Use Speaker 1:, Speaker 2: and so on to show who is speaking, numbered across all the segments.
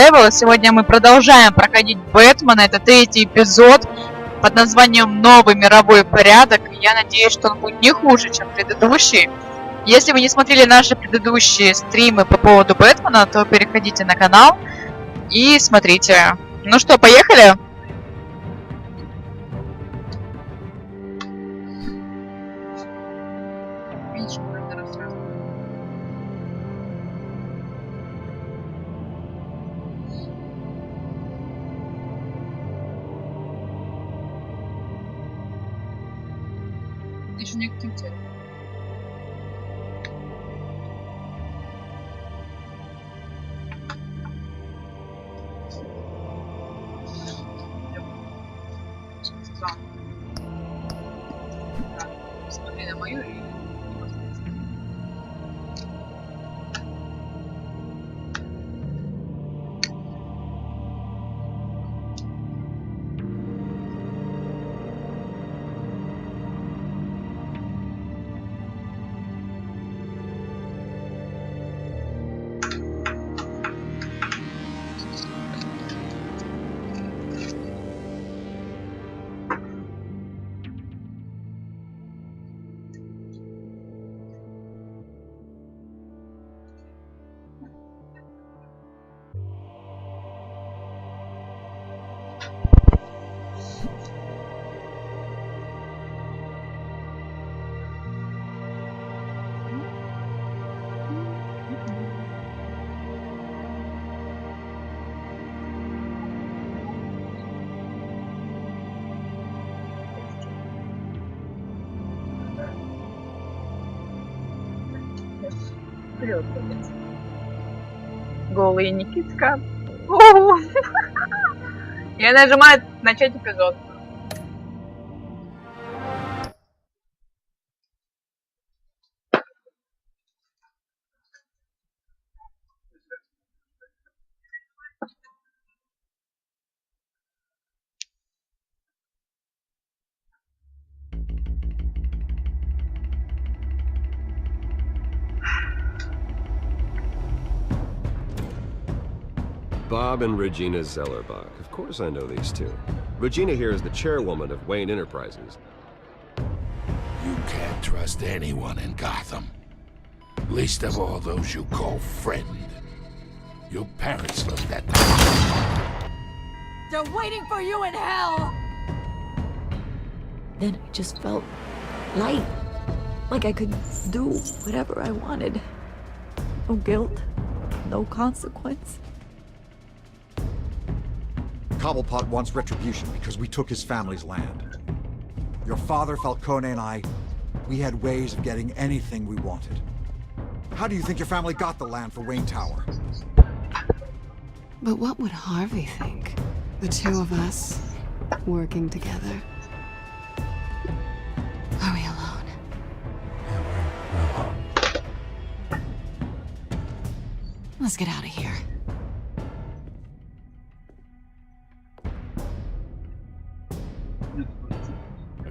Speaker 1: Сегодня мы продолжаем проходить Бэтмена. Это третий эпизод под названием «Новый мировой порядок». Я надеюсь, что он будет не хуже, чем предыдущий. Если вы не смотрели наши предыдущие стримы по поводу Бэтмена, то переходите на канал и смотрите. Ну что, поехали? Еще не активировали. Смотри на мою и голый Никитка. Я нажимаю начать эпизод.
Speaker 2: Bob and Regina Zellerbach. Of course I know these two. Regina here is the chairwoman of Wayne Enterprises.
Speaker 3: You can't trust anyone in Gotham. Least of all those you call friend. Your parents left that.
Speaker 4: They're waiting for you in hell! Then I just felt light. Like I could do whatever I wanted. No guilt, no consequence.
Speaker 5: Cobblepot wants retribution because we took his family's land. Your father, Falcone, and I, we had ways of getting anything we wanted. How do you think your family got the land for Wayne Tower?
Speaker 6: But what would Harvey think? The two of us, working together. Are we alone? Let's get out of here.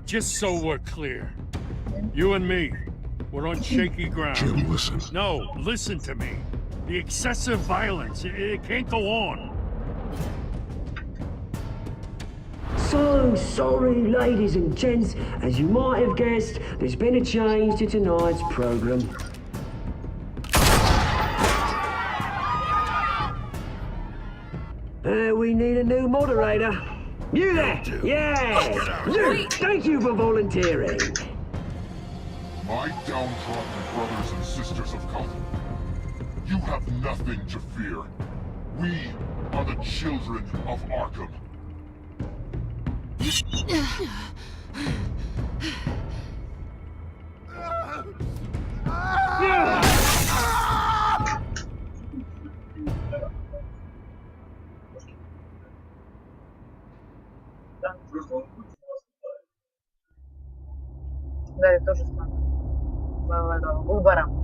Speaker 7: Just so we're clear, you and me, we're on shaky ground.
Speaker 3: Jim, listen.
Speaker 7: No, listen to me. The excessive violence, it can't go on.
Speaker 8: So sorry, ladies and gents. As you might have guessed, there's been a change to tonight's program. We need a new moderator. You there? Yeah! You! Thank you for volunteering.
Speaker 3: My downtrodden brothers and sisters of Gotham, you have nothing to fear. We are the children of Arkham.
Speaker 1: Да, это тоже странно. Выбором.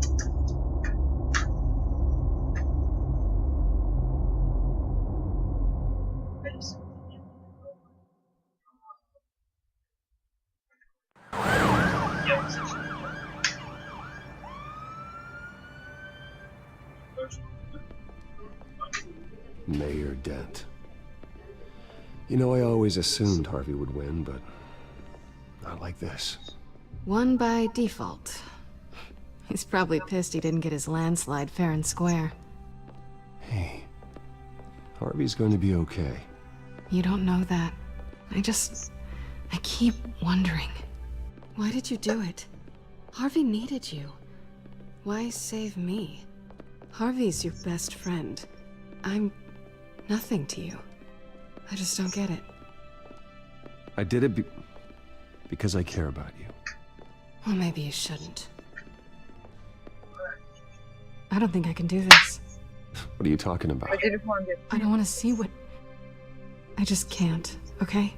Speaker 2: Mayor Dent. You know, I always assumed Harvey would win, but not like this.
Speaker 6: Won by default. He's probably pissed he didn't get his landslide fair and square.
Speaker 2: Hey, Harvey's going to be okay.
Speaker 6: You don't know that. I keep wondering. Why did you do it? Harvey needed you. Why save me? Harvey's your best friend. I'm nothing to you. I just don't get it.
Speaker 2: I did it because I care about you.
Speaker 6: Well, maybe you shouldn't. I don't think I can do this.
Speaker 2: What are you talking about?
Speaker 6: I don't want to see what... I just can't, okay?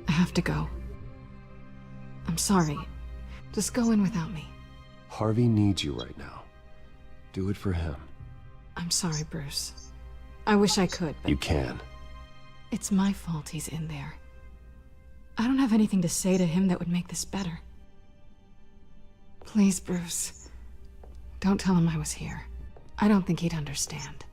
Speaker 6: I have to go. I'm sorry. Just go in without me.
Speaker 2: Harvey needs you right now. Do it for him.
Speaker 6: I'm sorry, Bruce. I wish I could, but...
Speaker 2: You can.
Speaker 6: It's my fault he's in there. I don't have anything to say to him that would make this better. Please, Bruce. Don't tell him I was here. I don't think he'd understand.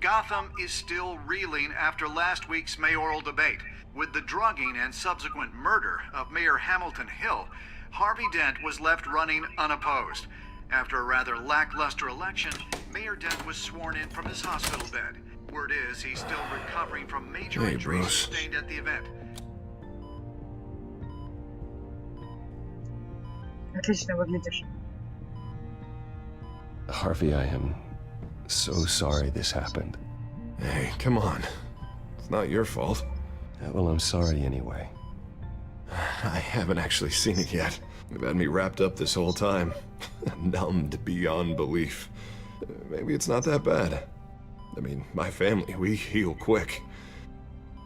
Speaker 9: Gotham is still reeling after last week's mayoral debate. With the drugging and subsequent murder of Mayor Hamilton Hill, Harvey Dent was left running unopposed. After a rather lackluster election, Mayor Dent was sworn in from his hospital bed. Word is he's still recovering from major injuries sustained at the event.
Speaker 1: Отлично выглядишь.
Speaker 2: Harvey, I am so sorry this happened.
Speaker 10: Hey, come on. It's not your fault.
Speaker 2: Well, I'm sorry anyway.
Speaker 10: I haven't actually seen it yet. They've had me wrapped up this whole time. Numbed beyond belief. Maybe it's not that bad. I mean, my family, we heal quick.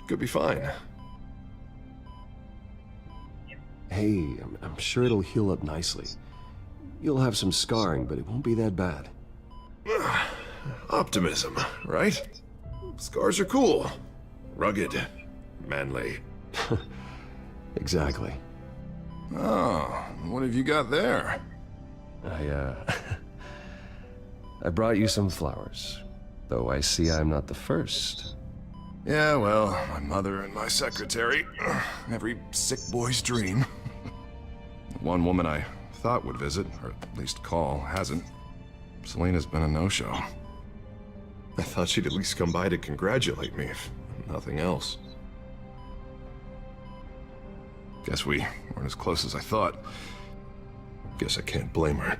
Speaker 10: Could be fine.
Speaker 2: Hey, I'm sure it'll heal up nicely. You'll have some scarring, but it won't be that bad.
Speaker 10: Optimism, right? Scars are cool. Rugged. Manly.
Speaker 2: Exactly.
Speaker 10: Oh, what have you got there?
Speaker 2: I brought you some flowers. Though I see I'm not the first.
Speaker 10: Yeah, well, my mother and my secretary. Every sick boy's dream. One woman I thought would visit, or at least call, hasn't. Selena's been a no-show. I thought she'd at least come by to congratulate me, if nothing else. Guess we weren't as close as I thought. Guess I can't blame her.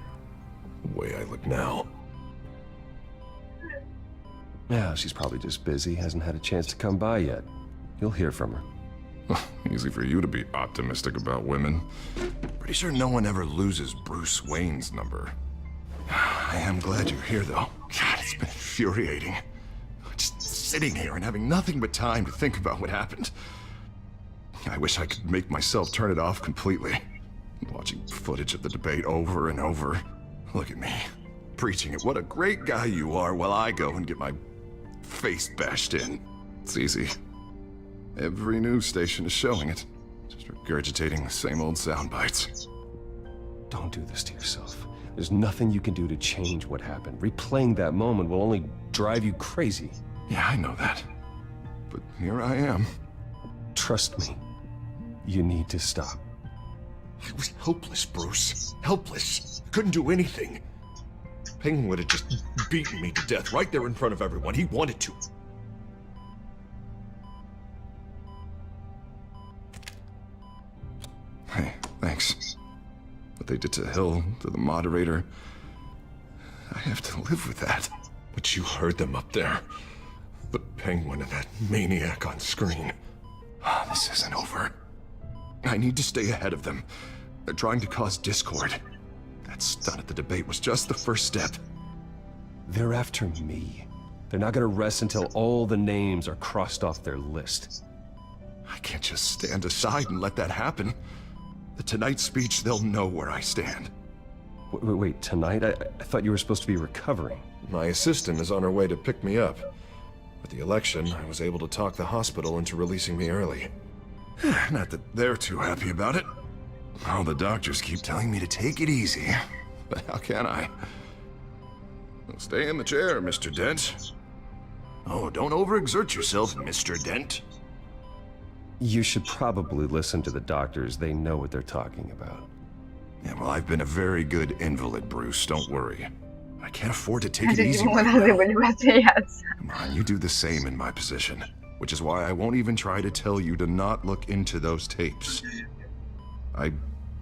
Speaker 10: The way I look now.
Speaker 2: Yeah, she's probably just busy, hasn't had a chance to come by yet. You'll hear from her.
Speaker 10: Easy for you to be optimistic about women. Pretty sure no one ever loses Bruce Wayne's number. I am glad you're here, though. God, it's been infuriating. Just sitting here and having nothing but time to think about what happened. I wish I could make myself turn it off completely. Watching footage of the debate over and over. Look at me, preaching at what a great guy you are while I go and get my face bashed in. It's easy. Every news station is showing it. Just regurgitating the same old sound bites.
Speaker 2: Don't do this to yourself. There's nothing you can do to change what happened. Replaying that moment will only drive you crazy.
Speaker 10: Yeah, I know that. But here I am.
Speaker 2: Trust me. You need to stop.
Speaker 10: I was helpless, Bruce. Helpless. Couldn't do anything. Penguin would have just beaten me to death right there in front of everyone. He wanted to. Hey, thanks. What they did to Hill, to the moderator, I have to live with that. But you heard them up there. The Penguin and that maniac on screen. This isn't over. I need to stay ahead of them. They're trying to cause discord. That stunt at the debate was just the first step.
Speaker 2: They're after me. They're not gonna rest until all the names are crossed off their list.
Speaker 10: I can't just stand aside and let that happen. The Tonight speech, they'll know where I stand.
Speaker 2: Wait, tonight? I thought you were supposed to be recovering.
Speaker 10: My assistant is on her way to pick me up. With the election, I was able to talk the hospital into releasing me early. Not that they're too happy about it. All the doctors keep telling me to take it easy. But how can I? Stay in the chair, Mr. Dent. Oh, don't overexert yourself, Mr. Dent.
Speaker 2: You should probably listen to the doctors. They know what they're talking about.
Speaker 10: Yeah, well, I've been a very good invalid, Bruce. Don't worry. I can't afford to take it
Speaker 1: Это
Speaker 10: easy.
Speaker 1: ему надо были посмеяться.
Speaker 10: Come on, you do the same in my position. Which is why I won't even try to tell you to not look into those tapes. I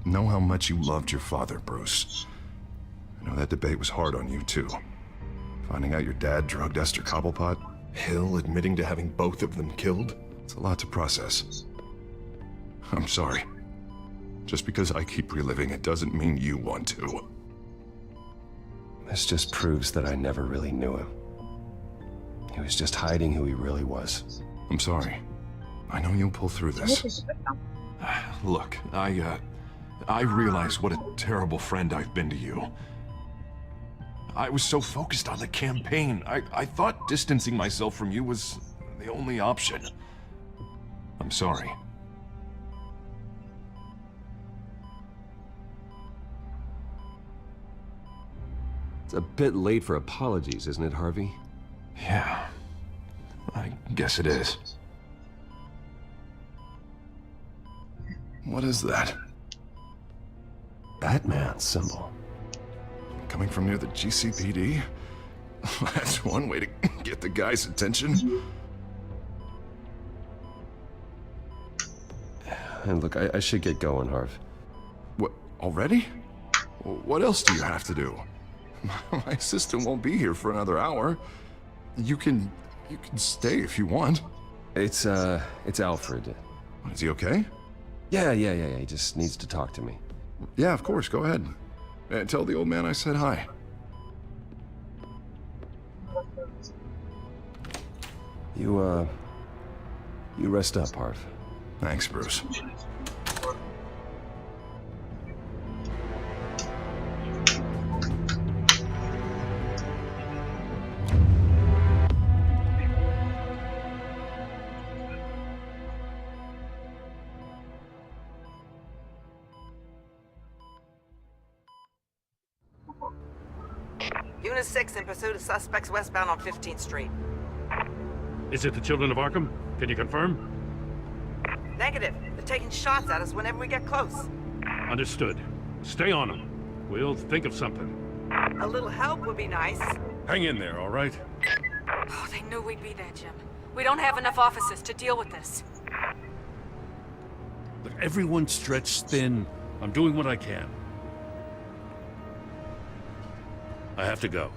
Speaker 10: know how much you loved your father, Bruce. I know that debate was hard on you, too. Finding out your dad drugged Esther Cobblepot, Hill admitting to having both of them killed. It's a lot to process. I'm sorry. Just because I keep reliving it doesn't mean you want to.
Speaker 2: This just proves that I never really knew him. He was just hiding who he really was.
Speaker 10: I'm sorry. I know you'll pull through this.
Speaker 11: Look, I realize what a terrible friend I've been to you. I was so focused on the campaign. I thought distancing myself from you was the only option. I'm sorry.
Speaker 2: It's a bit late for apologies, isn't it, Harvey?
Speaker 11: Yeah, I guess it is.
Speaker 10: What is that?
Speaker 2: Batman symbol.
Speaker 10: Coming from near the GCPD? That's one way to get the guy's attention.
Speaker 2: And look, I should get going, Harv.
Speaker 10: What, already? What else do you have to do? My assistant won't be here for another hour. You can stay if you want.
Speaker 2: It's Alfred.
Speaker 10: Is he okay?
Speaker 2: Yeah, he just needs to talk to me.
Speaker 10: Yeah, of course, go ahead. Tell the old man I said hi.
Speaker 2: You rest up, Harv.
Speaker 10: Thanks, Bruce.
Speaker 12: Unit 6 in pursuit of suspects westbound on 15th Street.
Speaker 7: Is it the Children of Arkham? Can you confirm?
Speaker 12: Negative. They're taking shots at us whenever we get close.
Speaker 7: Understood. Stay on them. We'll think of something.
Speaker 12: A little help would be nice.
Speaker 7: Hang in there, all right?
Speaker 6: Oh, they knew we'd be there, Jim. We don't have enough officers to deal with this.
Speaker 7: Look, everyone's stretched thin. I'm doing what I can. I have to go.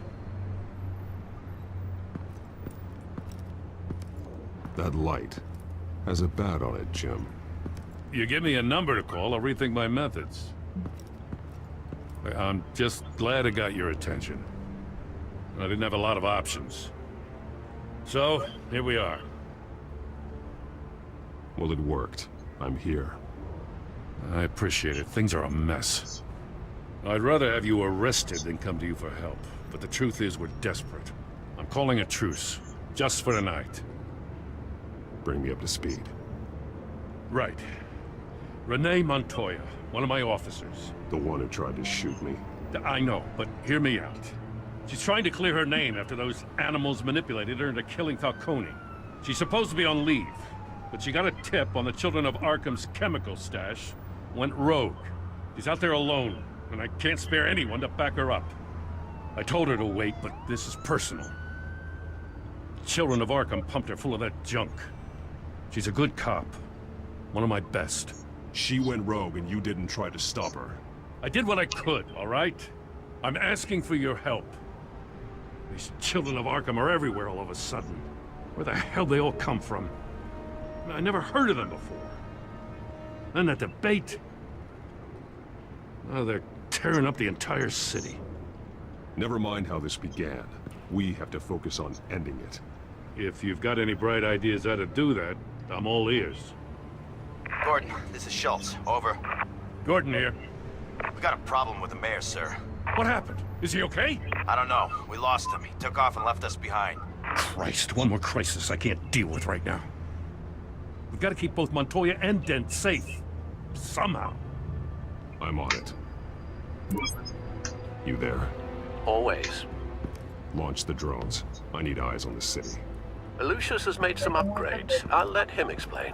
Speaker 2: That light has a bat on it, Jim.
Speaker 7: You give me a number to call, I'll rethink my methods. I'm just glad it got your attention. I didn't have a lot of options. So, here we are.
Speaker 2: Well, it worked. I'm here.
Speaker 7: I appreciate it. Things are a mess. I'd rather have you arrested than come to you for help. But the truth is, we're desperate. I'm calling a truce. Just for tonight.
Speaker 2: Bring me up to speed.
Speaker 7: Right. Renee Montoya, one of my officers.
Speaker 2: The one who tried to shoot me.
Speaker 7: I know, but hear me out. She's trying to clear her name after those animals manipulated her into killing Falcone. She's supposed to be on leave, but she got a tip on the Children of Arkham's chemical stash, went rogue. She's out there alone, and I can't spare anyone to back her up. I told her to wait, but this is personal. The Children of Arkham pumped her full of that junk. She's a good cop. One of my best.
Speaker 13: She went rogue and you didn't try to stop her.
Speaker 7: I did what I could, all right? I'm asking for your help. These Children of Arkham are everywhere all of a sudden. Where the hell they all come from? I never heard of them before. Then that debate. Oh, they're tearing up the entire city.
Speaker 13: Never mind how this began. We have to focus on ending it.
Speaker 7: If you've got any bright ideas how to do that, I'm all ears.
Speaker 14: Gordon, this is Schultz. Over.
Speaker 7: Gordon here.
Speaker 14: We got a problem with the mayor, sir.
Speaker 7: What happened? Is he okay?
Speaker 14: I don't know. We lost him. He took off and left us behind.
Speaker 7: Christ, one more crisis I can't deal with right now. We've got to keep both Montoya and Dent safe. Somehow.
Speaker 13: I'm on it. You there?
Speaker 14: Always.
Speaker 13: Launch the drones. I need eyes on the city.
Speaker 15: Lucius has made some upgrades. I'll let him explain.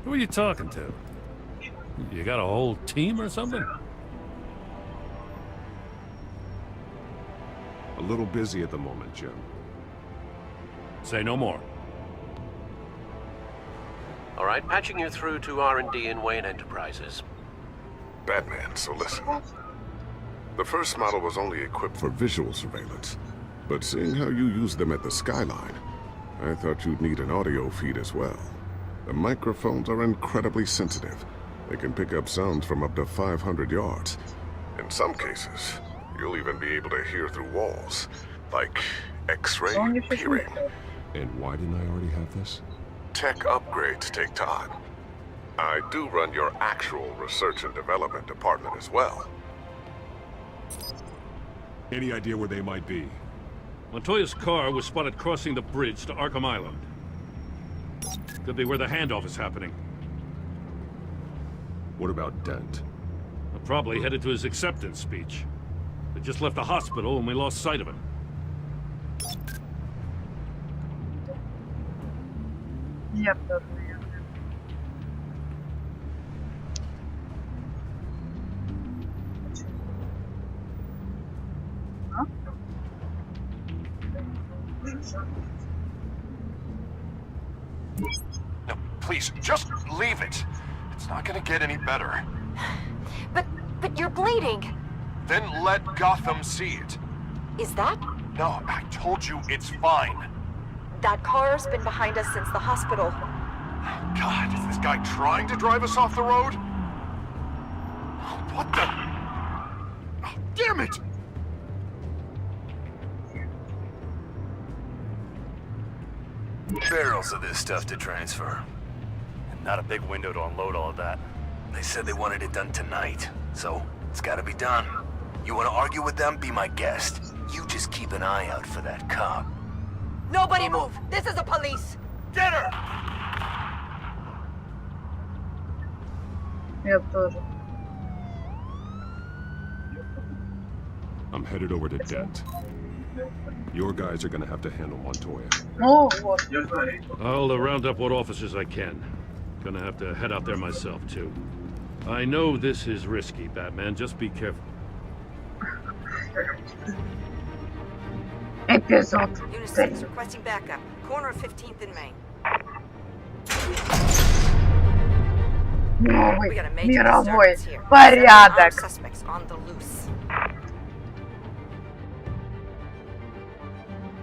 Speaker 7: Who are you talking to? You got a whole team or something?
Speaker 13: A little busy at the moment, Jim.
Speaker 7: Say no more.
Speaker 15: All right, patching you through to R&D in Wayne Enterprises.
Speaker 10: Batman, so listen. The first model was only equipped for visual surveillance, but seeing how you use them at the skyline, I thought you'd need an audio feed as well. The microphones are incredibly sensitive. They can pick up sounds from up to 500 yards. In some cases, you'll even be able to hear through walls, like X-ray hearing.
Speaker 13: And why didn't I already have this?
Speaker 10: Tech upgrades take time. I do run your actual research and development department as well.
Speaker 13: Any idea where they might be?
Speaker 7: Montoya's car was spotted crossing the bridge to Arkham Island. Could be where the handoff is happening.
Speaker 13: What about Dent?
Speaker 7: Probably headed to his acceptance speech. They just left the hospital and we lost sight of him.
Speaker 1: Yep.
Speaker 11: No, please, just leave it. It's not gonna get any better.
Speaker 4: But you're bleeding.
Speaker 11: Then let Gotham see it.
Speaker 4: Is that?
Speaker 11: No, I told you it's fine.
Speaker 4: That car's been behind us since the hospital.
Speaker 11: God, is this guy trying to drive us off the road? What the? Oh, damn it!
Speaker 14: Barrels of this stuff to transfer. And not a big window to unload all of that. They said they wanted it done tonight, so it's gotta be done. You wanna argue with them? Be my guest. You just keep an eye out for that cop.
Speaker 12: Nobody move! This is the police!
Speaker 14: Get her!
Speaker 1: Я тоже.
Speaker 13: I'm headed over to Dent. Your guys are gonna have to handle Montoya.
Speaker 1: Ну вот.
Speaker 7: I'll round up what officers I can. Gonna have to head out there myself, too. I know this is risky, Batman. Just be careful.
Speaker 1: Эпизод.
Speaker 12: Unit 6 requesting backup. Corner of 15th and Main.
Speaker 1: Новый
Speaker 12: We got a major
Speaker 1: мировой
Speaker 12: disturbance here.
Speaker 1: порядок.
Speaker 12: Suspects on the loose.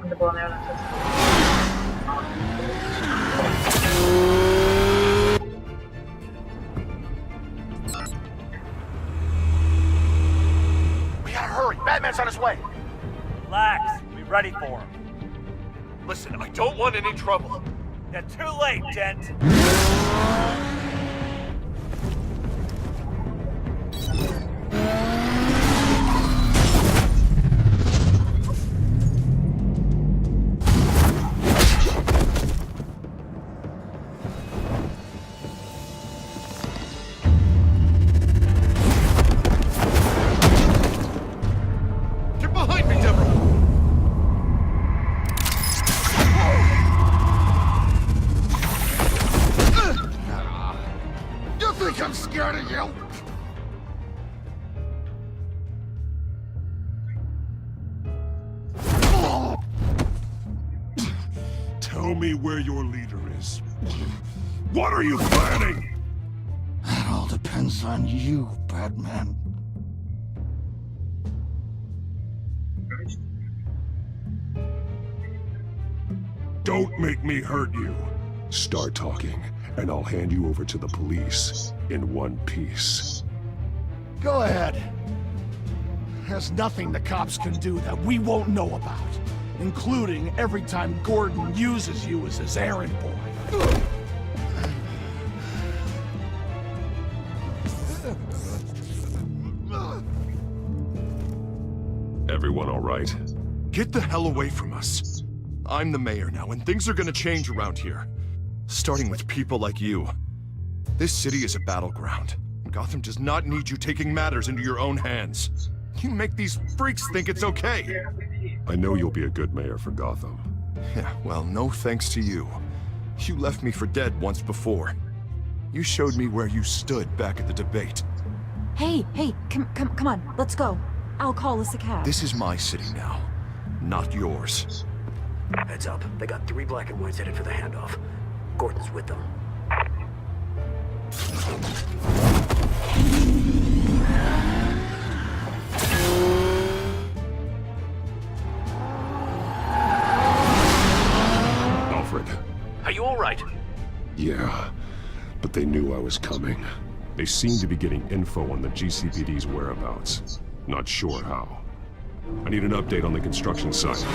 Speaker 1: Надо было, наверное,
Speaker 14: We gotta hurry. Batman's on his way.
Speaker 16: Relax. Be ready for him.
Speaker 11: Listen, I don't want any trouble.
Speaker 16: You're too late, Dent.
Speaker 11: Get behind me, Deborah! You think I'm scared of you?
Speaker 13: Tell me where your leader is. What are you planning?
Speaker 5: That all depends on you, Batman.
Speaker 13: Don't make me hurt you. Start talking, and I'll hand you over to the police in one piece.
Speaker 16: Go ahead. There's nothing the cops can do that we won't know about, including every time Gordon uses you as his errand boy.
Speaker 13: Everyone all right?
Speaker 11: Get the hell away from us. I'm the mayor now, and things are gonna change around here. Starting with people like you. This city is a battleground. Gotham does not need you taking matters into your own hands. You make these freaks think it's okay.
Speaker 13: I know you'll be a good mayor for Gotham.
Speaker 10: Yeah, well, no thanks to you. You left me for dead once before. You showed me where you stood back at the debate.
Speaker 4: Hey, come on, let's go. I'll call us a cab.
Speaker 10: This is my city now, not yours.
Speaker 8: Heads up. They got 3 black and whites headed for the handoff. Gordon's with them.
Speaker 13: Alfred.
Speaker 15: Are you all right?
Speaker 13: Yeah, but they knew I was coming. They seem to be getting info on the GCPD's whereabouts. Not sure how. I need an update on the construction site.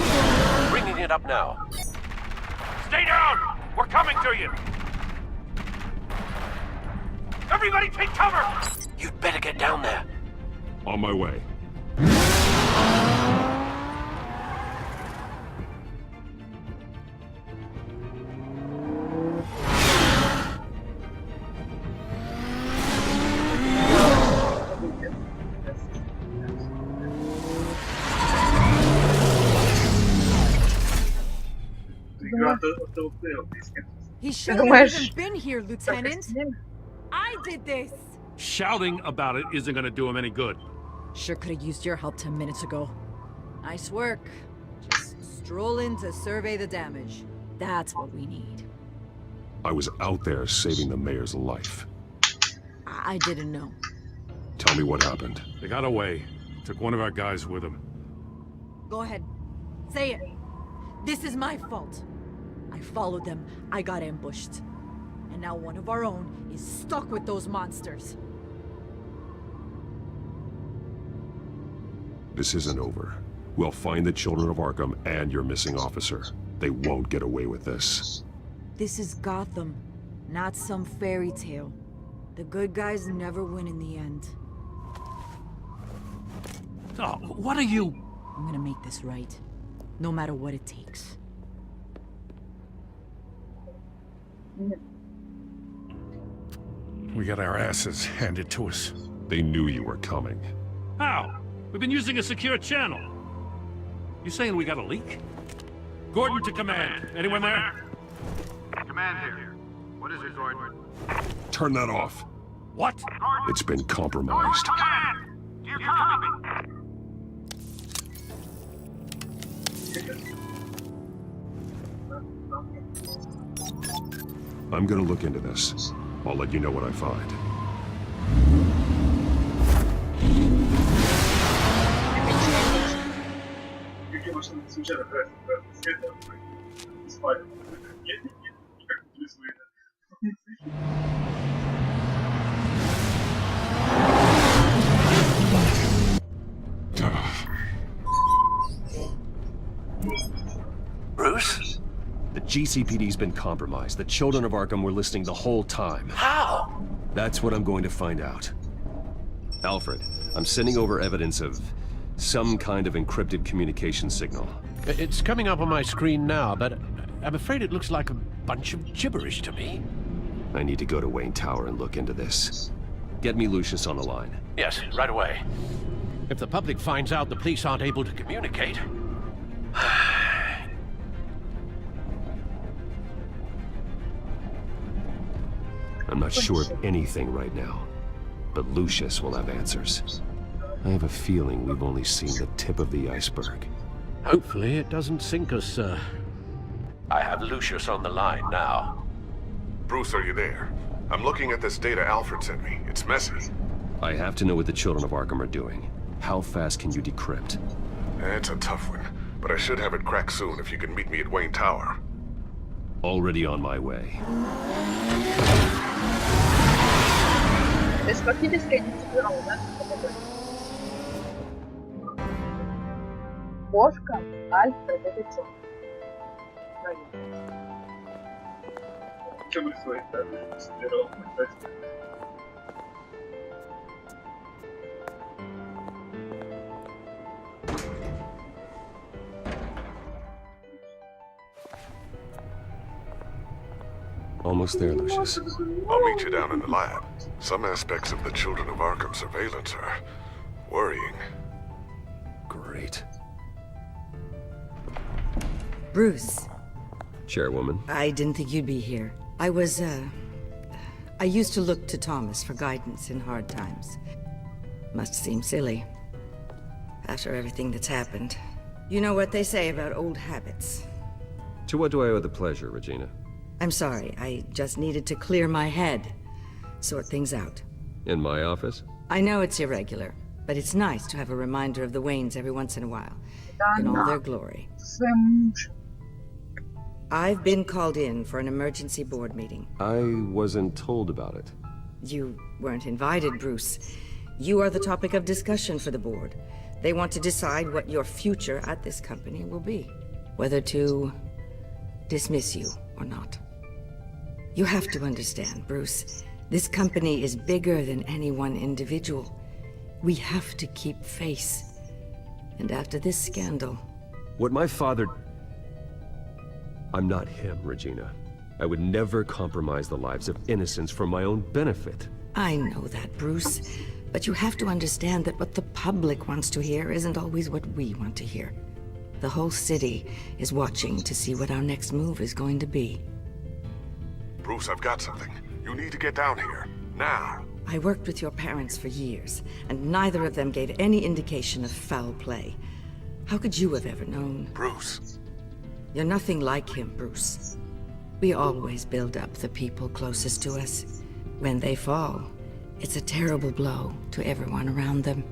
Speaker 15: Bringing it up now. Stay down! We're coming to you! Everybody take cover! You'd better get down there.
Speaker 13: On my way.
Speaker 4: He should have even been here, Lieutenant. I did this.
Speaker 7: Shouting about it isn't gonna do him any good.
Speaker 4: Sure could have used your help 10 minutes ago. Nice work. Just stroll in to survey the damage. That's what we need.
Speaker 13: I was out there saving the mayor's life.
Speaker 4: I didn't know.
Speaker 13: Tell me what happened.
Speaker 7: They got away. Took one of our guys with them.
Speaker 4: Go ahead. Say it. This is my fault. I followed them. I got ambushed. And now one of our own is stuck with those monsters.
Speaker 13: This isn't over. We'll find the children of Arkham and your missing officer. They won't get away with this.
Speaker 4: This is Gotham, not some fairy tale. The good guys never win in the end.
Speaker 7: Oh, what are you?
Speaker 4: I'm gonna make this right, no matter what it takes.
Speaker 7: We got our asses handed to us.
Speaker 13: They knew you were coming.
Speaker 7: How? We've been using a secure channel. You saying we got a leak? Gordon to command. Anyone there?
Speaker 9: Command here. What is it, Gordon?
Speaker 13: Turn that off.
Speaker 7: What?
Speaker 13: It's been compromised.
Speaker 9: Do you copy?
Speaker 13: I'm gonna look into this. I'll let you know what I find.
Speaker 14: Bruce?
Speaker 2: The GCPD's been compromised. The children of Arkham were listening the whole time.
Speaker 14: How?
Speaker 2: That's what I'm going to find out. Alfred, I'm sending over evidence of some kind of encrypted communication signal.
Speaker 15: It's coming up on my screen now, but I'm afraid it looks like a bunch of gibberish to me.
Speaker 2: I need to go to Wayne Tower and look into this. Get me Lucius on the line.
Speaker 15: Yes, right away. If the public finds out the police aren't able to communicate...
Speaker 2: I'm not sure of anything right now, but Lucius will have answers. I have a feeling we've only seen the tip of the iceberg.
Speaker 15: Hopefully it doesn't sink us, sir. I have Lucius on the line now.
Speaker 10: Bruce, are you there? I'm looking at this data Alfred sent me. It's messy.
Speaker 2: I have to know what the children of Arkham are doing. How fast can you decrypt?
Speaker 10: It's a tough one, but I should have it cracked soon if you can meet me at Wayne Tower.
Speaker 2: Already on my way.
Speaker 1: То есть фактически они собирал, да? Кошка, Альфред, это что? Чем рисует, да? Собирал,
Speaker 2: Almost there, Lucius.
Speaker 10: I'll meet you down in the lab. Some aspects of the Children of Arkham surveillance are worrying.
Speaker 2: Great.
Speaker 17: Bruce.
Speaker 18: Chairwoman.
Speaker 17: I didn't think you'd be here. I used to look to Thomas for guidance in hard times. Must seem silly. After everything that's happened. You know what they say about old habits.
Speaker 18: To what do I owe the pleasure, Regina?
Speaker 17: I'm sorry, I just needed to clear my head. Sort things out.
Speaker 18: In my office?
Speaker 17: I know it's irregular, but it's nice to have a reminder of the Waynes every once in a while. In all their glory. I've been called in for an emergency board meeting.
Speaker 18: I wasn't told about it.
Speaker 17: You weren't invited, Bruce. You are the topic of discussion for the board. They want to decide what your future at this company will be. Whether to dismiss you or not. You have to understand, Bruce. This company is bigger than any one individual. We have to keep face. And after this scandal...
Speaker 18: What my father... I'm not him, Regina. I would never compromise the lives of innocents for my own benefit.
Speaker 17: I know that, Bruce. But you have to understand that what the public wants to hear isn't always what we want to hear. The whole city is watching to see what our next move is going to be.
Speaker 10: Bruce, I've got something. You need to get down here. Now.
Speaker 17: I worked with your parents for years, and neither of them gave any indication of foul play. How could you have ever known?
Speaker 10: Bruce.
Speaker 17: You're nothing like him, Bruce. We always build up the people closest to us. When they fall, it's a terrible blow to everyone around them.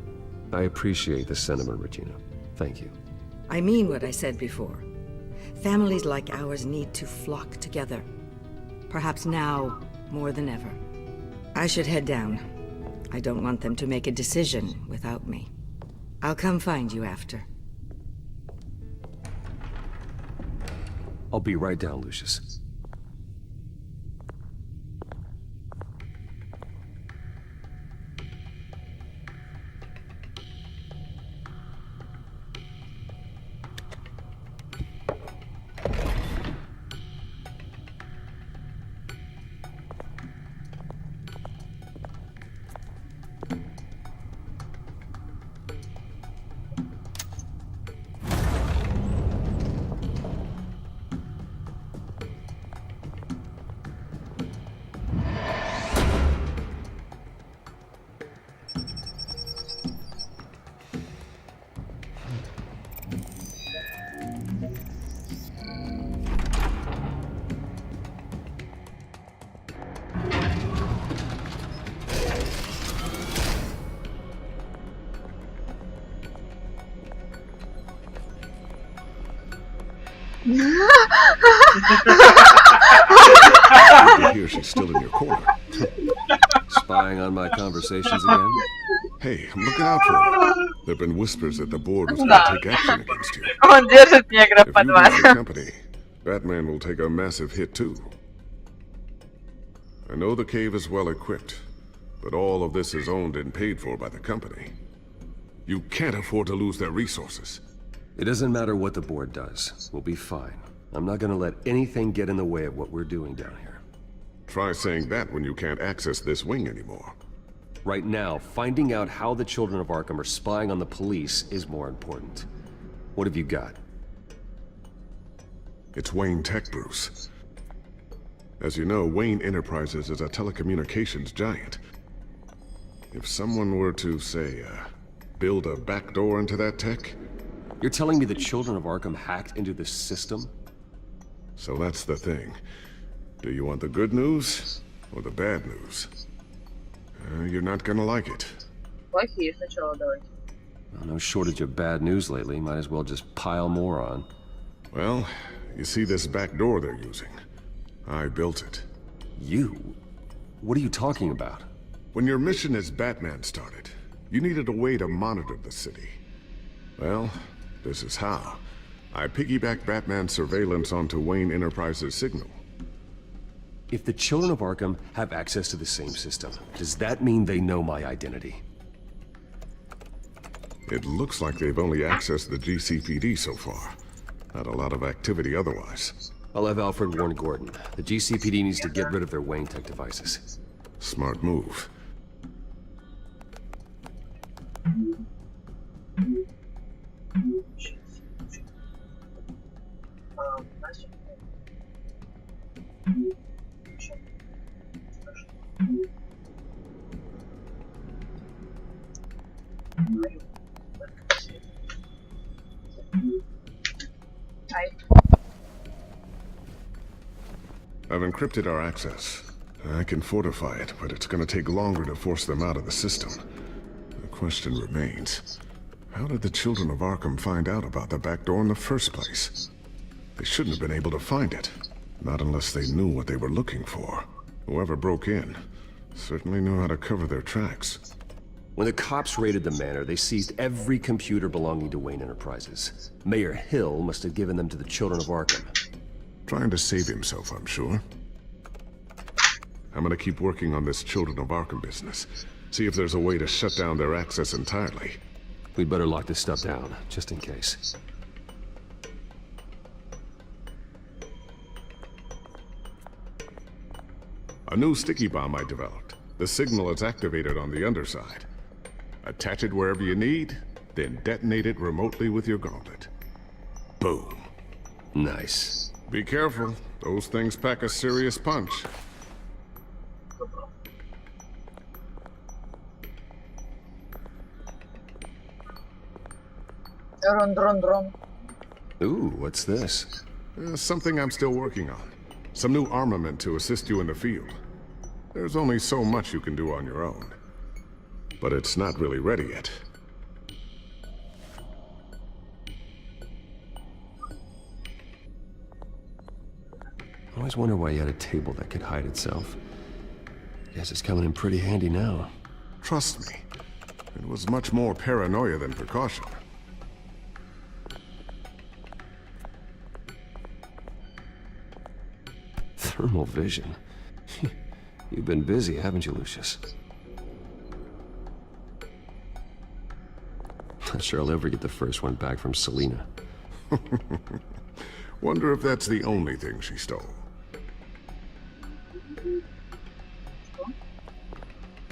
Speaker 18: I appreciate the sentiment, Regina. Thank you.
Speaker 17: I mean what I said before. Families like ours need to flock together. Perhaps now, more than ever. I should head down. I don't want them to make a decision without me. I'll come find you after.
Speaker 18: I'll be right down, Lucius.
Speaker 13: Here she's still in your corner.
Speaker 18: Spying on my conversations again?
Speaker 13: Hey, I'm looking out for you. There've been whispers that the board was going to take action against you.
Speaker 1: Он держит негра под
Speaker 13: If you
Speaker 1: вас.
Speaker 13: leave the company, Batman will take a massive hit too. I know the cave is well equipped, but all of this is owned and paid for by the company. You can't afford to lose their resources.
Speaker 18: It doesn't matter what the board does. We'll be fine. I'm not gonna let anything get in the way of what we're doing down here.
Speaker 13: Try saying that when you can't access this wing anymore.
Speaker 18: Right now, finding out how the children of Arkham are spying on the police is more important. What have you got?
Speaker 13: It's Wayne Tech, Bruce. As you know, Wayne Enterprises is a telecommunications giant. If someone were to, say, build a backdoor into that tech...
Speaker 18: You're telling me the children of Arkham hacked into this system?
Speaker 13: So that's the thing. Do you want the good news or the bad news? You're not gonna like it.
Speaker 1: Плохие сначала давайте.
Speaker 18: Well, no shortage of bad news lately. Might as well just pile more on.
Speaker 13: Well, you see this back door they're using? I built it.
Speaker 18: You? What are you talking about?
Speaker 13: When your mission as Batman started, you needed a way to monitor the city. Well, this is how. I piggybacked Batman's surveillance onto Wayne Enterprises' signal.
Speaker 18: If the children of Arkham have access to the same system, does that mean they know my identity?
Speaker 13: It looks like they've only accessed the GCPD so far. Not a lot of activity otherwise.
Speaker 18: I'll have Alfred warn Gordon. The GCPD needs to get rid of their Wayne Tech devices.
Speaker 13: Smart move. I've encrypted our access. I can fortify it, but it's gonna take longer to force them out of the system. The question remains, how did the children of Arkham find out about the back door in the first place? They shouldn't have been able to find it. Not unless they knew what they were looking for. Whoever broke in certainly knew how to cover their tracks.
Speaker 18: When the cops raided the manor, they seized every computer belonging to Wayne Enterprises. Mayor Hill must have given them to the children of Arkham.
Speaker 13: Trying to save himself, I'm sure. I'm gonna keep working on this Children of Arkham business. See if there's a way to shut down their access entirely.
Speaker 18: We'd better lock this stuff down, just in case.
Speaker 13: A new sticky bomb I developed. The signal is activated on the underside. Attach it wherever you need, then detonate it remotely with your gauntlet. Boom.
Speaker 18: Nice.
Speaker 13: Be careful. Those things pack a serious punch.
Speaker 18: Ooh, what's this?
Speaker 13: Something I'm still working on. Some new armament to assist you in the field. There's only so much you can do on your own. But it's not really ready yet.
Speaker 18: I always wonder why you had a table that could hide itself. Guess it's coming in pretty handy now.
Speaker 13: Trust me, it was much more paranoia than precaution.
Speaker 18: Thermal vision. You've been busy, haven't you, Lucius? Not sure I'll ever get the first one back from Selina.
Speaker 13: Wonder if that's the only thing she stole.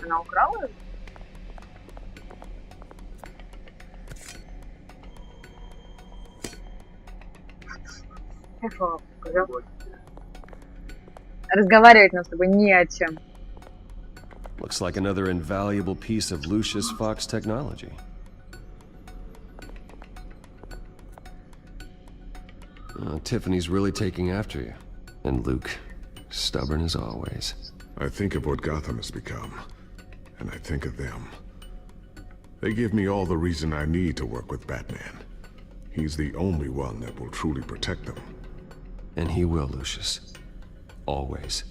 Speaker 1: Она украла? Разговаривать нам с тобой не о чем.
Speaker 18: Looks like another invaluable piece of Lucius Fox technology. Tiffany's really taking after you. And Luke, stubborn as always.
Speaker 13: I think of what Gotham has become, and I think of them. They give me all the reason I need to work with Batman. He's the only one that will truly protect them.
Speaker 18: And he will, Lucius. Always.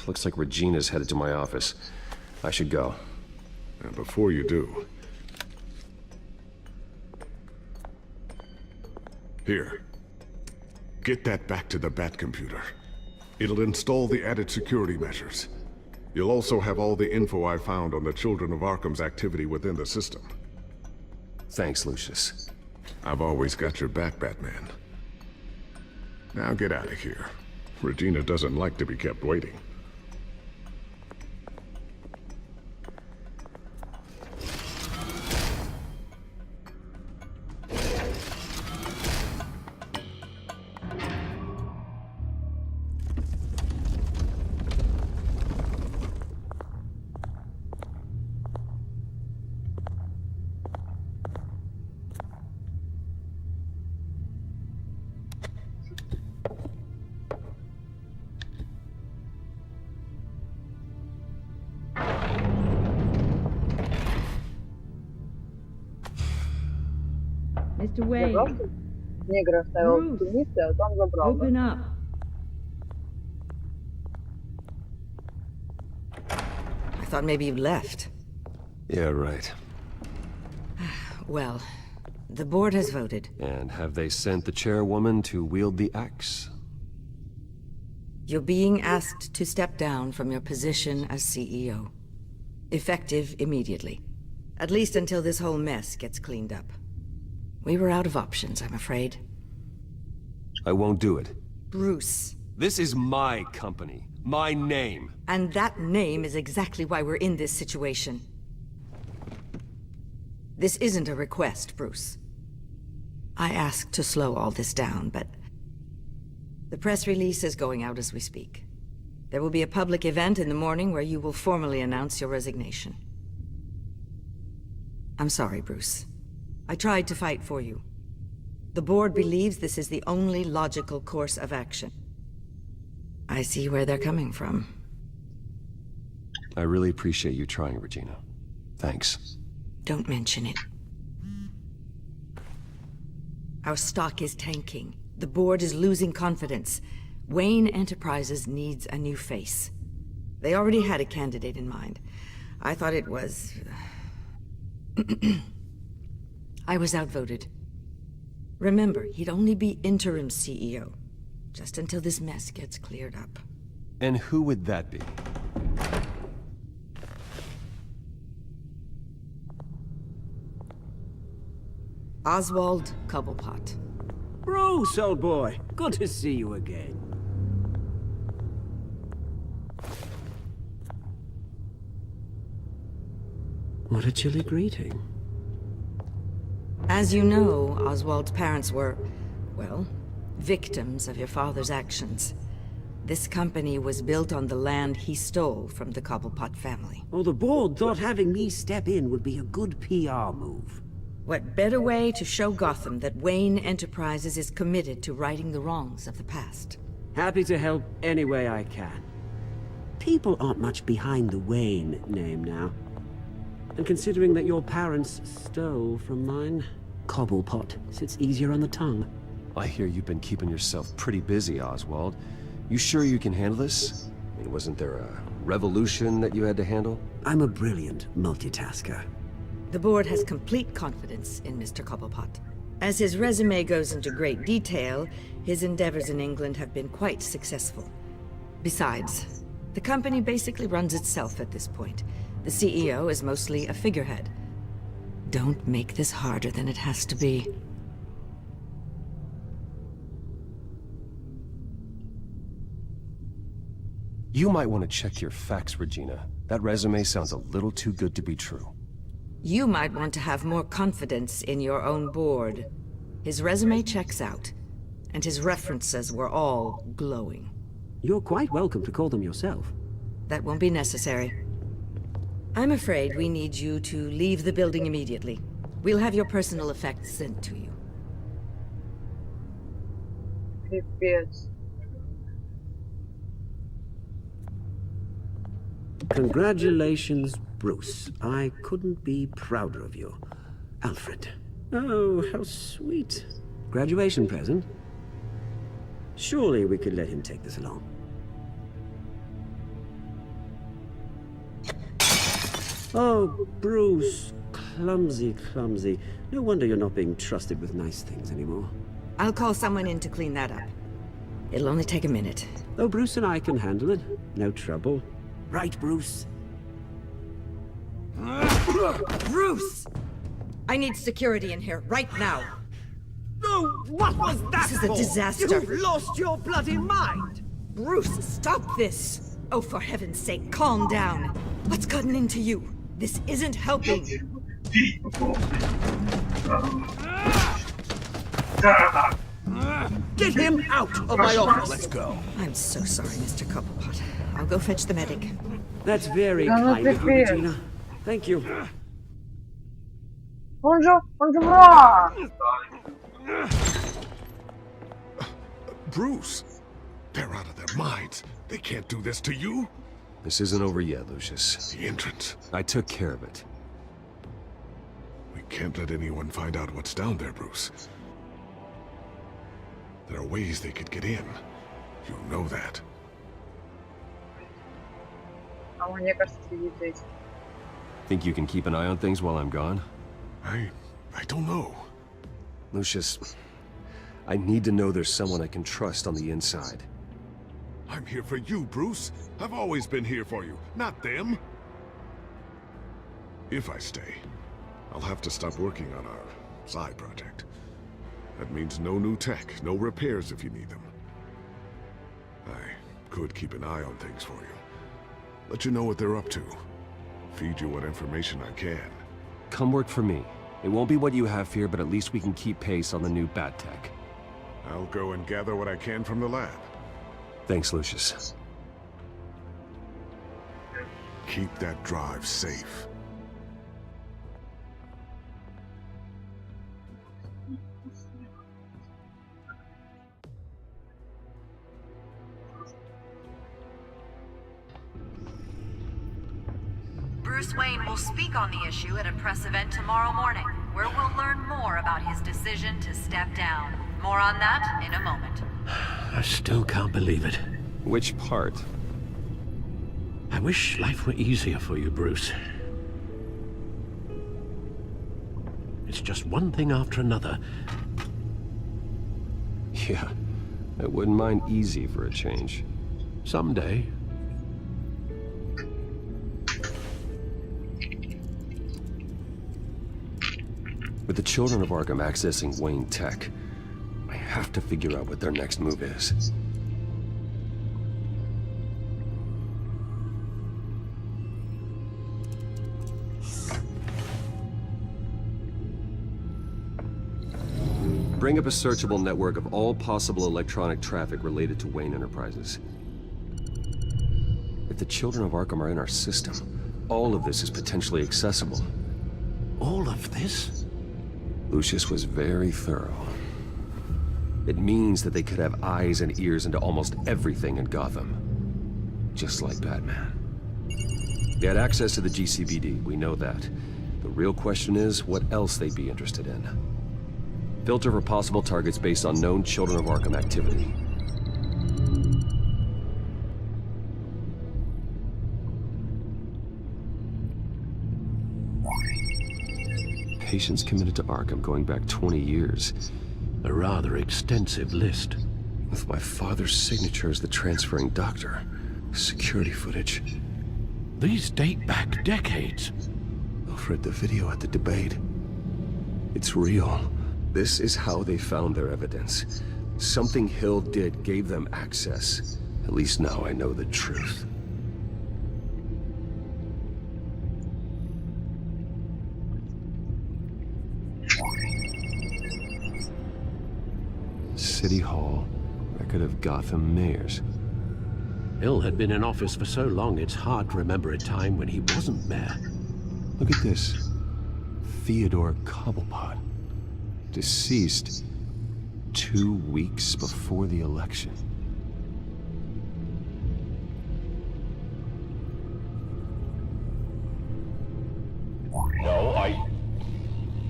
Speaker 18: Looks like Regina's headed to my office. I should go.
Speaker 13: And before you do... Here. Get that back to the Bat computer. It'll install the added security measures. You'll also have all the info I found on the Children of Arkham's activity within the system.
Speaker 18: Thanks, Lucius.
Speaker 13: I've always got your back, Batman. Now get out of here. Regina doesn't like to be kept waiting.
Speaker 19: Mr. Wayne.
Speaker 1: Негр оставил в темнице, а там забрал.
Speaker 19: Open up.
Speaker 17: I thought maybe you left.
Speaker 18: Yeah, right.
Speaker 17: Well, the board has voted.
Speaker 18: And have they sent the chairwoman to wield the axe?
Speaker 17: You're being asked to step down from your position as CEO. Effective immediately. At least until this whole mess gets cleaned up. We were out of options, I'm afraid.
Speaker 18: I won't do it.
Speaker 17: Bruce.
Speaker 18: This is my company. My name.
Speaker 17: And that name is exactly why we're in this situation. This isn't a request, Bruce. I asked to slow all this down, but... the press release is going out as we speak. There will be a public event in the morning where you will formally announce your resignation. I'm sorry, Bruce. I tried to fight for you. The board believes this is the only logical course of action. I see where they're coming from.
Speaker 18: I really appreciate you trying, Regina. Thanks.
Speaker 17: Don't mention it. Our stock is tanking. The board is losing confidence. Wayne Enterprises needs a new face. They already had a candidate in mind. I thought it was... I was outvoted. Remember, he'd only be interim CEO, just until this mess gets cleared up.
Speaker 18: And who would that be?
Speaker 17: Oswald Cobblepot.
Speaker 19: Bruce, old boy. Good to see you again. What a chilly greeting.
Speaker 17: As you know, Oswald's parents were, well, victims of your father's actions. This company was built on the land he stole from the Cobblepot family.
Speaker 19: Oh, the board thought having me step in would be a good PR move.
Speaker 17: What better way to show Gotham that Wayne Enterprises is committed to righting the wrongs of the past?
Speaker 19: Happy to help any way I can. People aren't much behind the Wayne name now. And considering that your parents stole from mine, Cobblepot sits easier on the tongue.
Speaker 18: I hear you've been keeping yourself pretty busy, Oswald. You sure you can handle this? I mean, wasn't there a revolution that you had to handle?
Speaker 19: I'm a brilliant multitasker.
Speaker 17: The board has complete confidence in Mr. Cobblepot. As his resume goes into great detail, his endeavors in England have been quite successful. Besides, the company basically runs itself at this point. The CEO is mostly a figurehead. Don't make this harder than it has to be.
Speaker 18: You might want to check your facts, Regina. That resume sounds a little too good to be true.
Speaker 17: You might want to have more confidence in your own board. His resume checks out, and his references were all glowing.
Speaker 19: You're quite welcome to call them yourself.
Speaker 17: That won't be necessary. I'm afraid we need you to leave the building immediately. We'll have your personal effects sent to you.
Speaker 1: Пипец.
Speaker 19: Congratulations, Bruce. I couldn't be prouder of you. Alfred. Oh, how sweet. Graduation present? Surely we could let him take this along. Oh, Bruce. Clumsy, clumsy. No wonder you're not being trusted with nice things anymore.
Speaker 17: I'll call someone in to clean that up. It'll only take a minute.
Speaker 19: Oh, Bruce and I can handle it. No trouble. Right, Bruce?
Speaker 17: Bruce! I need security in here, right now.
Speaker 19: Oh, what was that
Speaker 17: This is a
Speaker 19: for?
Speaker 17: disaster.
Speaker 19: You've lost your bloody mind!
Speaker 17: Bruce, stop this! Oh, for heaven's sake, calm down. What's gotten into you? This isn't helping.
Speaker 19: Get him out of my office! Let's go.
Speaker 17: I'm so sorry, Mr. Cobblepot. I'll go fetch the medic.
Speaker 19: That's very kind of you, Regina. Thank you.
Speaker 1: Он же враг!
Speaker 13: Bruce, they're out of their minds. They can't do this to you.
Speaker 18: This isn't over yet, Lucius.
Speaker 13: The entrance.
Speaker 18: I took care of it.
Speaker 13: We can't let anyone find out what's down there, Bruce. There are ways they could get in. You know that.
Speaker 1: А мне кажется, сидит здесь.
Speaker 18: Think you can keep an eye on things while I'm gone?
Speaker 13: I don't know.
Speaker 18: Lucius, I need to know there's someone I can trust on the inside.
Speaker 13: I'm here for you, Bruce. I've always been here for you, not them. If I stay, I'll have to stop working on our side project. That means no new tech, no repairs if you need them. I could keep an eye on things for you. Let you know what they're up to. Feed you what information I can.
Speaker 18: Come work for me. It won't be what you have here, but at least we can keep pace on the new bat tech.
Speaker 13: I'll go and gather what I can from the lab.
Speaker 18: Thanks, Lucius.
Speaker 13: keep that drive safe.
Speaker 20: Bruce Wayne will speak on the issue at a press event tomorrow morning, where we'll learn more about his decision to step down. More on that in a moment.
Speaker 15: I still can't believe it.
Speaker 18: Which part?
Speaker 15: I wish life were easier for you, Bruce. It's just one thing after another.
Speaker 18: Yeah, I wouldn't mind easy for a change.
Speaker 15: Someday.
Speaker 18: With the children of Arkham accessing Wayne Tech, I have to figure out what their next move is. Bring up a searchable network of all possible electronic traffic related to Wayne Enterprises. If the children of Arkham are in our system, all of this is potentially accessible.
Speaker 15: All of this?
Speaker 18: Lucius was very thorough. It means that they could have eyes and ears into almost everything in Gotham. Just like Batman. They had access to the GCPD, we know that. The real question is, what else they'd be interested in. Filter for possible targets based on known Children of Arkham activity. Patients committed to Arkham going back 20 years.
Speaker 15: A rather extensive list.
Speaker 18: With my father's signature as the transferring doctor. Security footage.
Speaker 15: These date back decades.
Speaker 18: Alfred, the video at the debate. It's real. This is how they found their evidence. Something Hill did gave them access. At least now I know the truth. City Hall, record of Gotham mayors.
Speaker 15: Hill had been in office for so long, it's hard to remember a time when he wasn't mayor.
Speaker 18: Look at this. Theodore Cobblepot. Deceased 2 weeks before the election.
Speaker 21: No,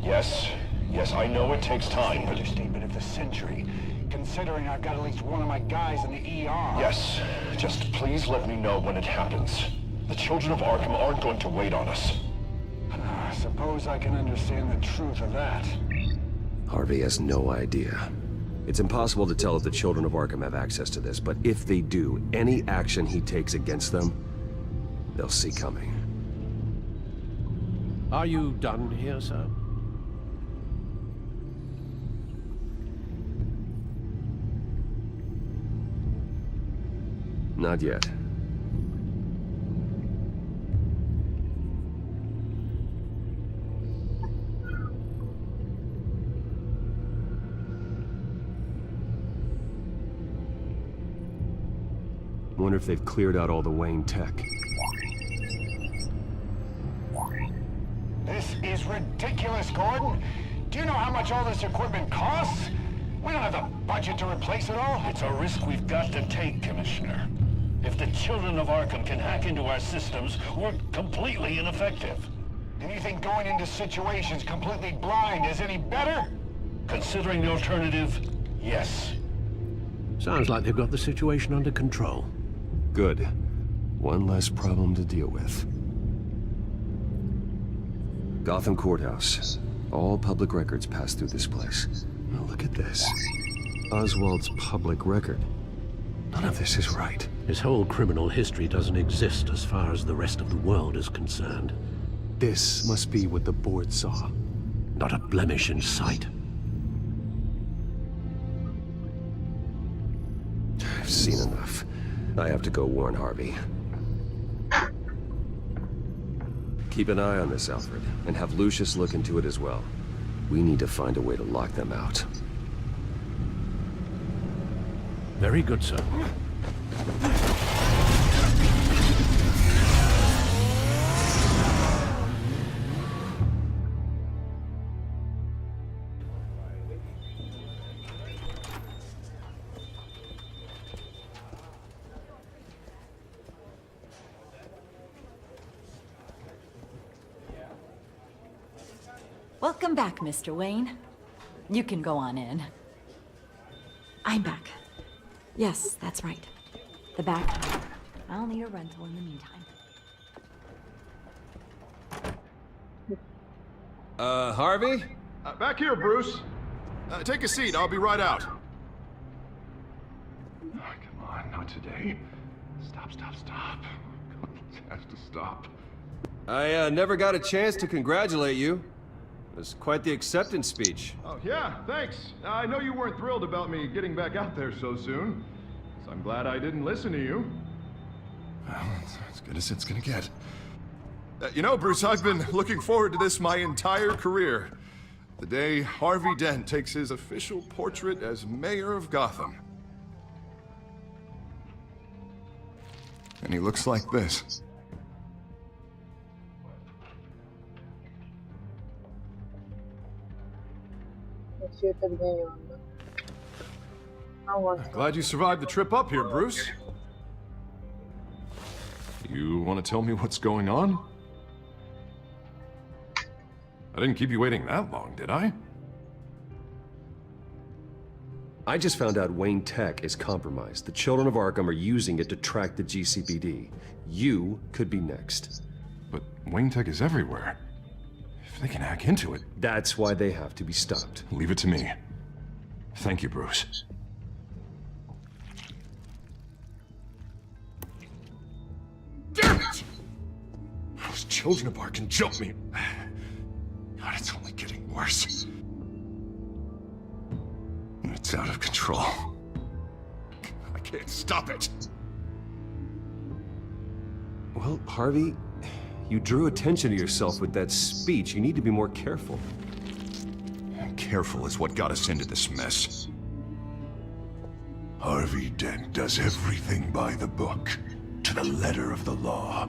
Speaker 21: Yes, I know it takes time, but...
Speaker 16: Understatement of the century, considering I've got at least one of my guys in the ER.
Speaker 21: Yes, just please let me know when it happens. The children of Arkham aren't going to wait on us.
Speaker 16: I suppose I can understand the truth of that.
Speaker 18: Harvey has no idea. It's impossible to tell if the children of Arkham have access to this, but if they do, any action he takes against them, they'll see coming.
Speaker 15: Are you done here, sir?
Speaker 18: Not yet. Wonder if they've cleared out all the Wayne tech.
Speaker 16: This is ridiculous, Gordon. Do you know how much all this equipment costs? We don't have the budget to replace it all.
Speaker 14: It's a risk we've got to take, Commissioner. If the children of Arkham can hack into our systems, we're completely ineffective.
Speaker 16: And you think going into situations completely blind is any better?
Speaker 14: Considering the alternative, yes.
Speaker 15: Sounds like they've got the situation under control.
Speaker 18: Good. One less problem to deal with. Gotham Courthouse. All public records pass through this place. Now look at this. Oswald's public record. None of this is right.
Speaker 15: His whole criminal history doesn't exist as far as the rest of the world is concerned.
Speaker 18: This must be what the board saw.
Speaker 15: Not a blemish in sight.
Speaker 18: I've seen enough. I have to go warn Harvey. Keep an eye on this, Alfred, and have Lucius look into it as well. We need to find a way to lock them out.
Speaker 15: Very good, sir.
Speaker 4: Welcome back, Mr. Wayne. You can go on in. I'm back. Yes, that's right. The back. I'll need a rental in the meantime.
Speaker 11: Harvey?
Speaker 10: Back here, Bruce. Take a seat. I'll be right out. Oh, come on, not today. Stop. It has to stop.
Speaker 18: I never got a chance to congratulate you. It was quite the acceptance speech.
Speaker 10: Oh, yeah, thanks. I know you weren't thrilled about me getting back out there so soon. So I'm glad I didn't listen to you. Well, it's as good as it's gonna get. You know, Bruce, I've been looking forward to this my entire career. The day Harvey Dent takes his official portrait as mayor of Gotham. And he looks like this. I'm glad you survived the trip up here, Bruce. You want to tell me what's going on? I didn't keep you waiting that long, did I?
Speaker 18: I just found out Wayne Tech is compromised. The children of Arkham are using it to track the GCPD. You could be next.
Speaker 10: But Wayne Tech is everywhere. If they can hack into it...
Speaker 18: That's why they have to be stopped.
Speaker 10: Leave it to me. Thank you, Bruce. Damn it! Those children of Arkham jumped me. God, it's only getting worse. It's out of control. I can't stop it.
Speaker 18: Well, Harvey, you drew attention to yourself with that speech. You need to be more careful.
Speaker 10: Careful is what got us into this mess. Harvey Dent does everything by the book, to the letter of the law.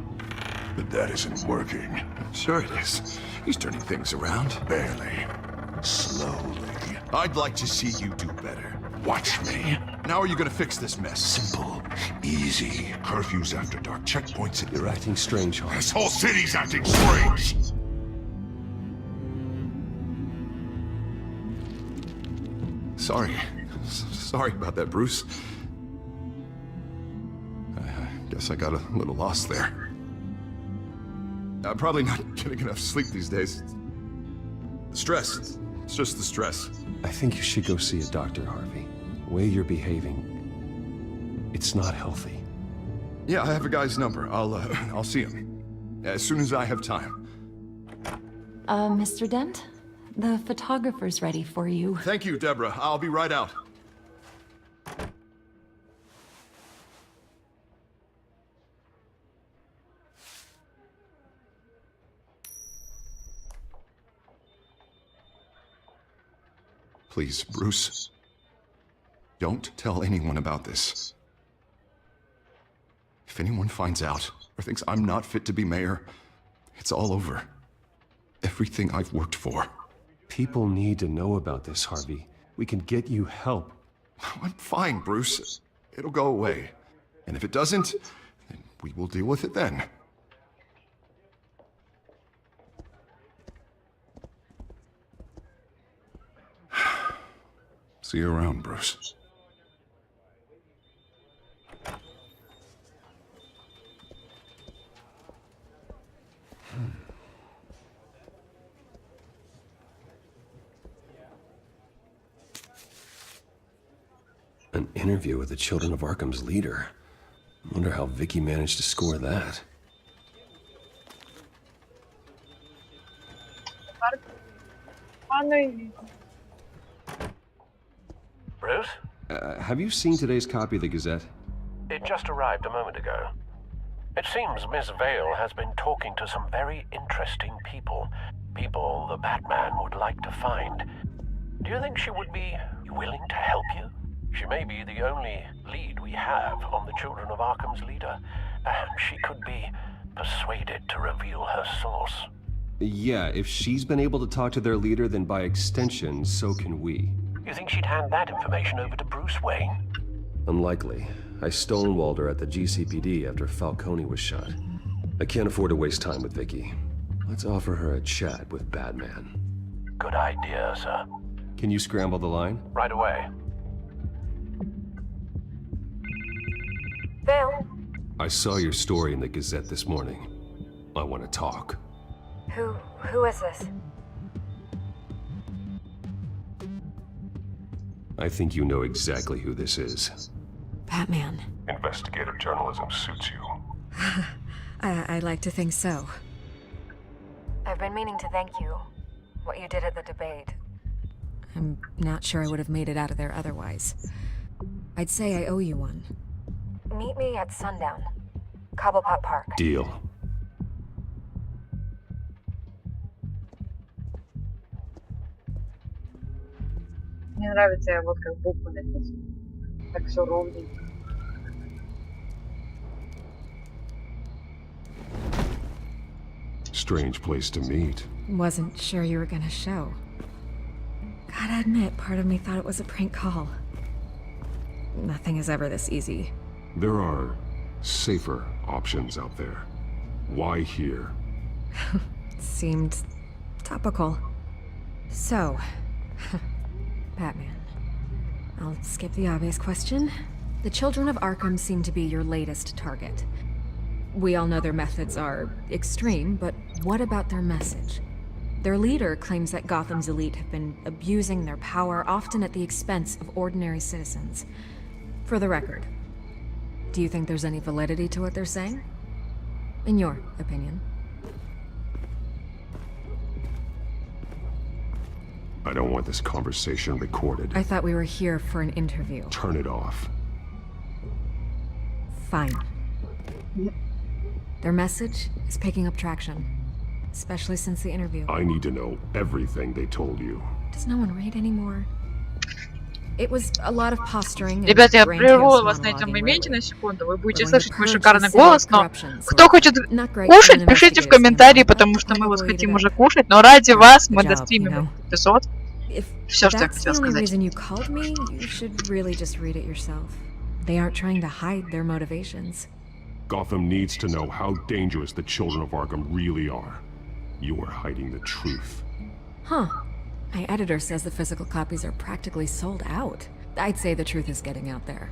Speaker 10: But that isn't working. Sure it is. He's turning things around. Barely. Slowly. I'd like to see you do better. Watch me. Now are you gonna fix this mess? Simple. Easy. Curfews after dark. Checkpoints at...
Speaker 18: You're acting strange, Harvey.
Speaker 10: This whole city's acting strange! Sorry. Sorry about that, Bruce. I guess I got a little lost there. I'm probably not getting enough sleep these days. Stress. It's just the stress.
Speaker 18: I think you should go see a doctor, Harvey. The way you're behaving, it's not healthy.
Speaker 10: Yeah, I have a guy's number. I'll see him as soon as I have time.
Speaker 3: Mr. Dent? The photographer's ready for you.
Speaker 10: Thank you, Deborah. I'll be right out. Please, Bruce. Don't tell anyone about this. If anyone finds out or thinks I'm not fit to be mayor, it's all over. Everything I've worked for.
Speaker 18: People need to know about this, Harvey. We can get you help.
Speaker 10: I'm fine, Bruce. It'll go away. And if it doesn't, then we will deal with it then. See you around, Bruce.
Speaker 18: An interview with the Children of Arkham's leader. Wonder how Vicky managed to score that.
Speaker 15: Bruce?
Speaker 18: Have you seen today's copy of the Gazette?
Speaker 15: It just arrived a moment ago. It seems Miss Vale has been talking to some very interesting people. People the Batman would like to find. Do you think she would be willing to help you? She may be the only lead we have on the Children of Arkham's leader. Perhaps she could be persuaded to reveal her source.
Speaker 18: Yeah, if she's been able to talk to their leader, then by extension, so can we.
Speaker 15: You think she'd hand that information over to Bruce Wayne?
Speaker 18: Unlikely. I stonewalled her at the GCPD after Falcone was shot. I can't afford to waste time with Vicky. Let's offer her a chat with Batman.
Speaker 15: Good idea, sir.
Speaker 18: Can you scramble the line?
Speaker 15: Right away.
Speaker 20: Vale,
Speaker 18: I saw your story in the Gazette this morning. I want to talk.
Speaker 20: who is this?
Speaker 18: I think you know exactly who this is.
Speaker 3: Batman.
Speaker 10: Investigative journalism suits you.
Speaker 3: I'd like to think so.
Speaker 20: I've been meaning to thank you. What you did at the debate.
Speaker 3: I'm not sure I would have made it out of there otherwise. I'd say I owe you one.
Speaker 20: Meet me at sundown. Cobblepot Park.
Speaker 18: Deal.
Speaker 1: Мне нравится вот как буквы написаны. Так все ровненько.
Speaker 2: Strange place to meet.
Speaker 3: Wasn't sure you were gonna show. Gotta admit, part of me thought it was a prank call. Nothing is ever this easy.
Speaker 2: There are safer options out there. Why here?
Speaker 3: Seemed topical. So, Batman. I'll skip the obvious question. The children of Arkham seem to be your latest target. We all know their methods are extreme, but what about their message? Their leader claims that Gotham's elite have been abusing their power, often at the expense of ordinary citizens. For the record, do you think there's any validity to what they're saying? In your opinion?
Speaker 2: I don't want this conversation recorded.
Speaker 3: I thought we were here for an interview.
Speaker 2: Turn it off.
Speaker 3: Fine. Their message is picking up traction, especially since the interview.
Speaker 2: I need to know everything they told you.
Speaker 3: Does no one read anymore? It was a lot of posturing.
Speaker 1: Ребята, я прерву вас на этом моменте на секунду. Вы будете слышать мой шикарный голос, но кто хочет кушать, пишите в комментарии, потому что мы вас хотим уже кушать, но ради вас мы достримим эпизод. Все, что я хотела сказать.
Speaker 3: They aren't trying to hide their motivations.
Speaker 2: Gotham needs to know how dangerous the children of Arkham really are. You are hiding the truth.
Speaker 3: Huh. My editor says the physical copies are practically sold out. I'd say the truth is getting out there.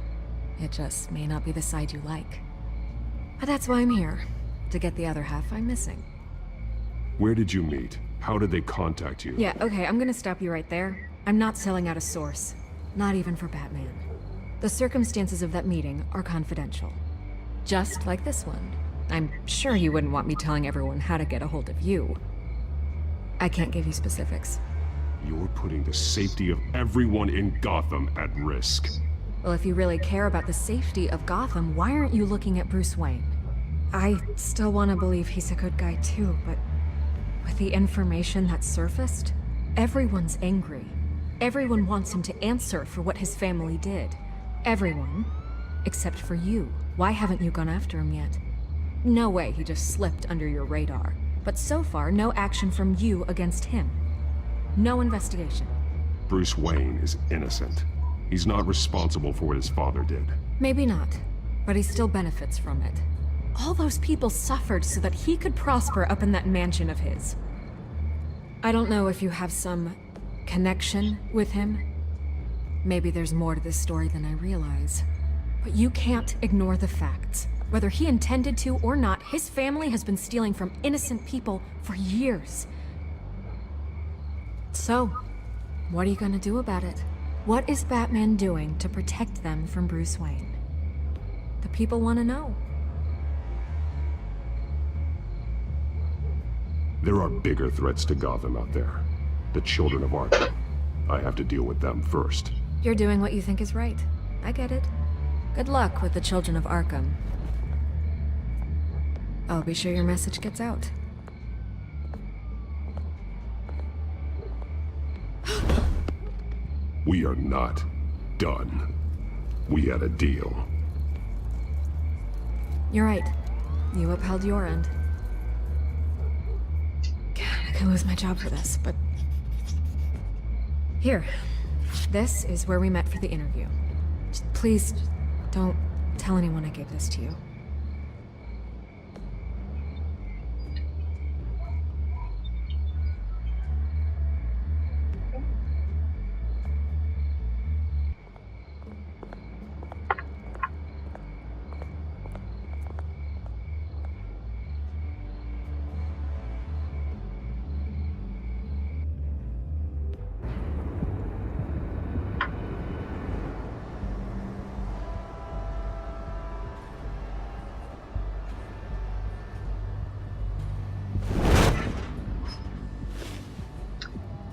Speaker 3: It just may not be the side you like. But that's why I'm here. To get the other half I'm missing.
Speaker 2: Where did you meet? How did they contact you?
Speaker 3: Yeah, okay, I'm gonna stop you right there. I'm not selling out a source. Not even for Batman. The circumstances of that meeting are confidential. Just like this one. I'm sure you wouldn't want me telling everyone how to get a hold of you. I can't give you specifics.
Speaker 2: You're putting the safety of everyone in Gotham at risk.
Speaker 3: Well, if you really care about the safety of Gotham, why aren't you looking at Bruce Wayne? I still want to believe he's a good guy too, but with the information that surfaced, everyone's angry. Everyone wants him to answer for what his family did. Everyone, except for you. Why haven't you gone after him yet? No way he just slipped under your radar. But so far, no action from you against him. No investigation.
Speaker 2: Bruce Wayne is innocent. He's not responsible for what his father did.
Speaker 3: Maybe not, but he still benefits from it. All those people suffered so that he could prosper up in that mansion of his. I don't know if you have some connection with him. Maybe there's more to this story than I realize. But you can't ignore the facts. Whether he intended to or not, his family has been stealing from innocent people for years. So, what are you gonna do about it? What is Batman doing to protect them from Bruce Wayne? The people want to know.
Speaker 2: There are bigger threats to Gotham out there. The children of Arkham. I have to deal with them first.
Speaker 3: You're doing what you think is right. I get it. Good luck with the children of Arkham. I'll be sure your message gets out.
Speaker 2: We are not done. We had a deal.
Speaker 3: You're right. You upheld your end. God, I could lose my job for this, but... Here. This is where we met for the interview. Just please, don't tell anyone I gave this to you.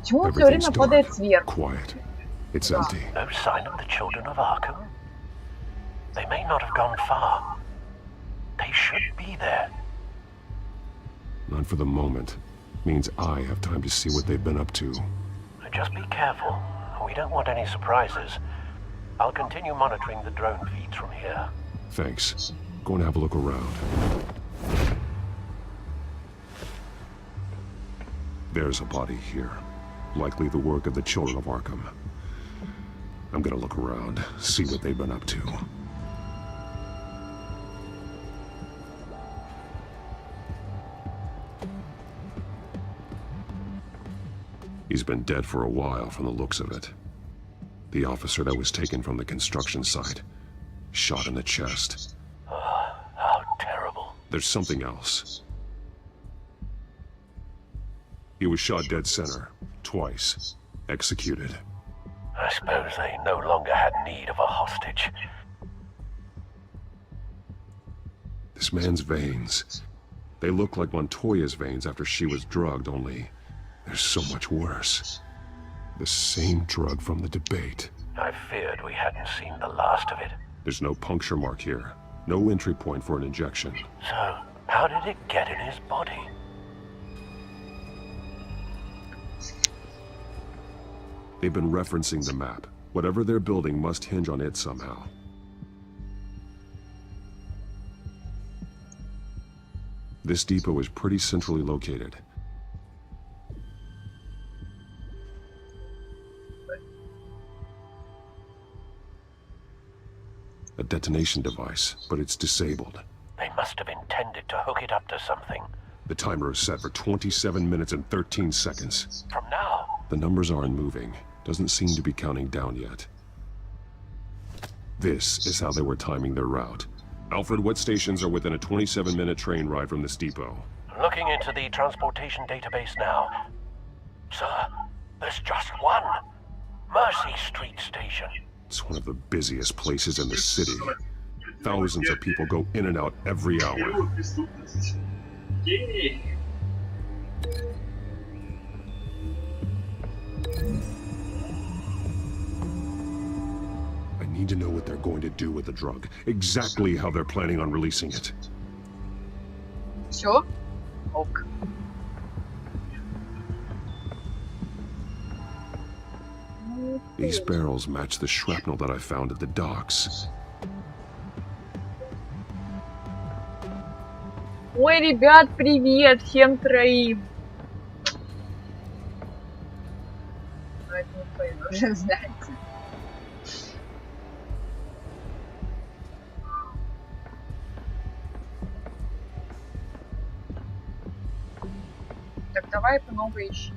Speaker 1: Почему он все время падает сверху?
Speaker 2: Quiet. It's empty.
Speaker 15: No sign of the children of Arkham? They may not have gone far. They should be there.
Speaker 2: Not for the moment. Means I have time to see what they've been up to.
Speaker 15: Just be careful. We don't want any surprises. I'll continue monitoring the drone feeds from here.
Speaker 2: Thanks. Go and have a look around. There's a body here. Likely the work of the children of Arkham. I'm gonna look around, see what they've been up to. He's been dead for a while from the looks of it. The officer that was taken from the construction site. Shot in the chest.
Speaker 15: How terrible.
Speaker 2: There's something else. He was shot dead center. Twice. Executed.
Speaker 15: I suppose they no longer had need of a hostage.
Speaker 2: This man's veins. They look like Montoya's veins after she was drugged, only they're so much worse. The same drug from the debate.
Speaker 15: I feared we hadn't seen the last of it.
Speaker 2: There's no puncture mark here. No entry point for an injection.
Speaker 15: So, how did it get in his body?
Speaker 2: They've been referencing the map. Whatever they're building must hinge on it somehow. This depot is pretty centrally located. A detonation device, but it's disabled.
Speaker 15: They must have intended to hook it up to something.
Speaker 2: The timer is set for 27 minutes and 13 seconds.
Speaker 15: From now?
Speaker 2: The numbers aren't moving. Doesn't seem to be counting down yet. This is how they were timing their route. Alfred, what stations are within a 27-minute train ride from this depot?
Speaker 15: Looking into the transportation database now. Sir, there's just one. Mercy Street Station.
Speaker 2: It's one of the busiest places in the city. Thousands of people go in and out every hour. I need to know what they're going to do with the drug. Exactly how they're planning on releasing it.
Speaker 1: Все? Ок.
Speaker 2: These barrels match the shrapnel that I found at the docks.
Speaker 1: Ой, ребят, привет всем троим. Ну, это никто не уже знает. Так, давай по новой ищи.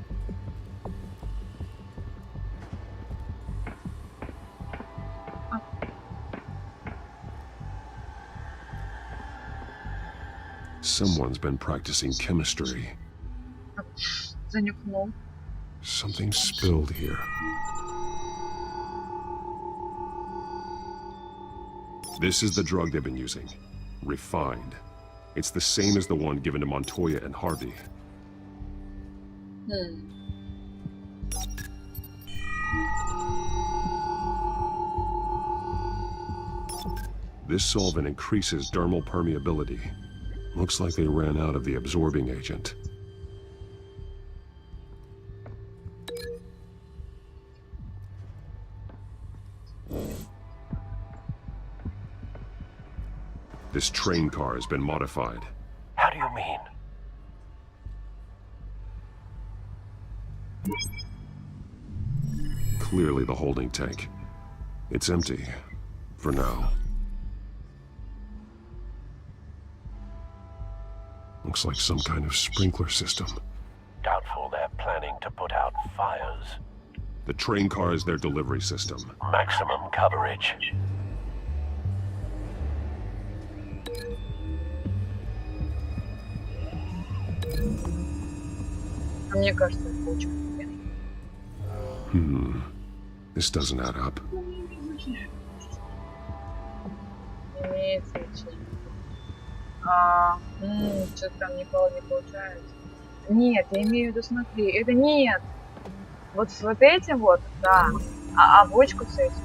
Speaker 2: Someone's been practicing chemistry.
Speaker 1: Занюхнул.
Speaker 2: Something spilled here. This is the drug they've been using. Refined. It's the same as the one given to Montoya and Harvey. This solvent increases dermal permeability. Looks like they ran out of the absorbing agent. This train car has been modified.
Speaker 15: How do you mean?
Speaker 2: Clearly the holding tank. It's empty. For now. Looks like some kind of sprinkler system.
Speaker 15: Doubtful they're planning to put out fires.
Speaker 2: The train car is their delivery system.
Speaker 15: Maximum coverage.
Speaker 1: Мне кажется, это очень.
Speaker 2: This doesn't add up.
Speaker 1: Имеет значение. Что-то там не получается. Нет, я имею в виду, смотри, это нет. Вот с вот этим вот, да. А бочку с этим?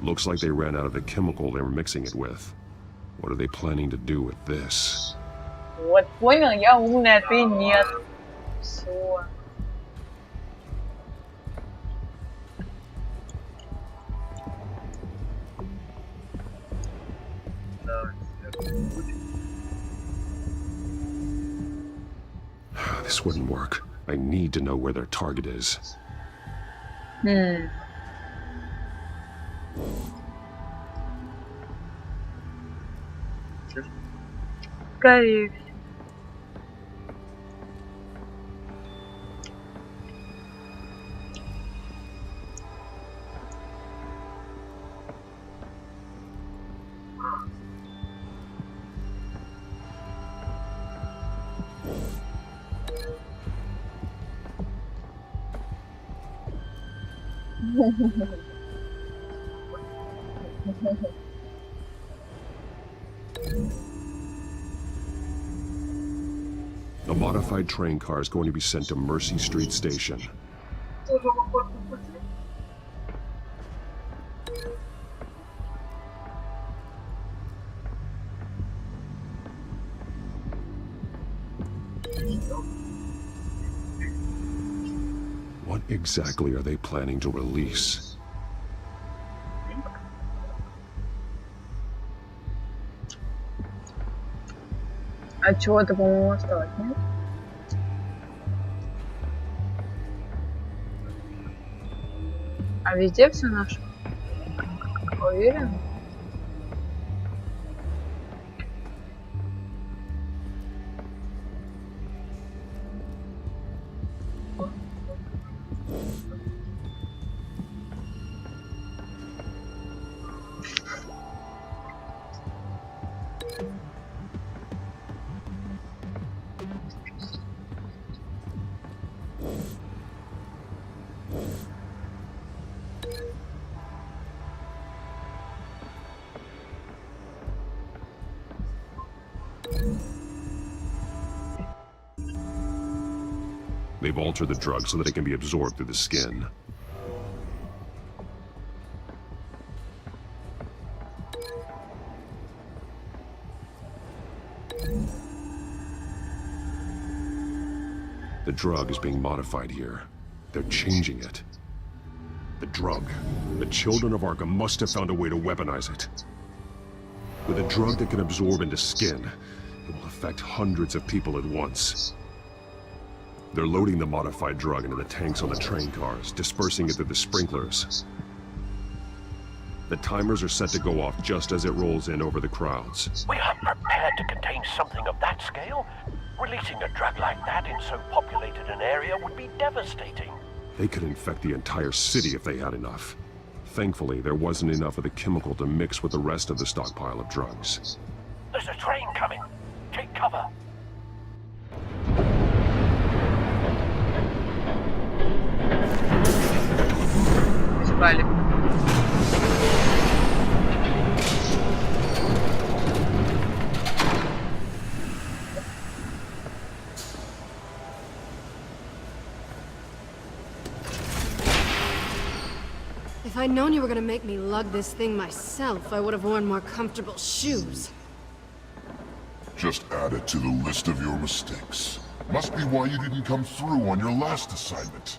Speaker 2: Looks like they ran out of the chemical they were mixing it with. What are they planning to do with this?
Speaker 1: Вот, понял, я умная, а ты нет. Все.
Speaker 2: This wouldn't work. I need to know where their target is.
Speaker 1: Скорее всего.
Speaker 2: A modified train car is going to be sent to Mercy Street Station. What exactly are they planning to release?
Speaker 1: А чего-то, по-моему, осталось, нет? А везде все наше? Уверен?
Speaker 2: They've altered the drug so that it can be absorbed through the skin. The drug is being modified here. They're changing it. The drug. The children of Arkham must have found a way to weaponize it. With a drug that can absorb into skin, it will affect hundreds of people at once. They're loading the modified drug into the tanks on the train cars, dispersing it through the sprinklers. The timers are set to go off just as it rolls in over the crowds.
Speaker 15: We aren't prepared to contain something of that scale. Releasing a drug like that in so populated an area would be devastating.
Speaker 2: They could infect the entire city if they had enough. Thankfully, there wasn't enough of the chemical to mix with the rest of the stockpile of drugs.
Speaker 15: There's a train coming. Take cover.
Speaker 3: If I'd known you were gonna make me lug this thing myself, I would have worn more comfortable shoes.
Speaker 6: Just add it to the list of your mistakes. Must be why you didn't come through on your last assignment.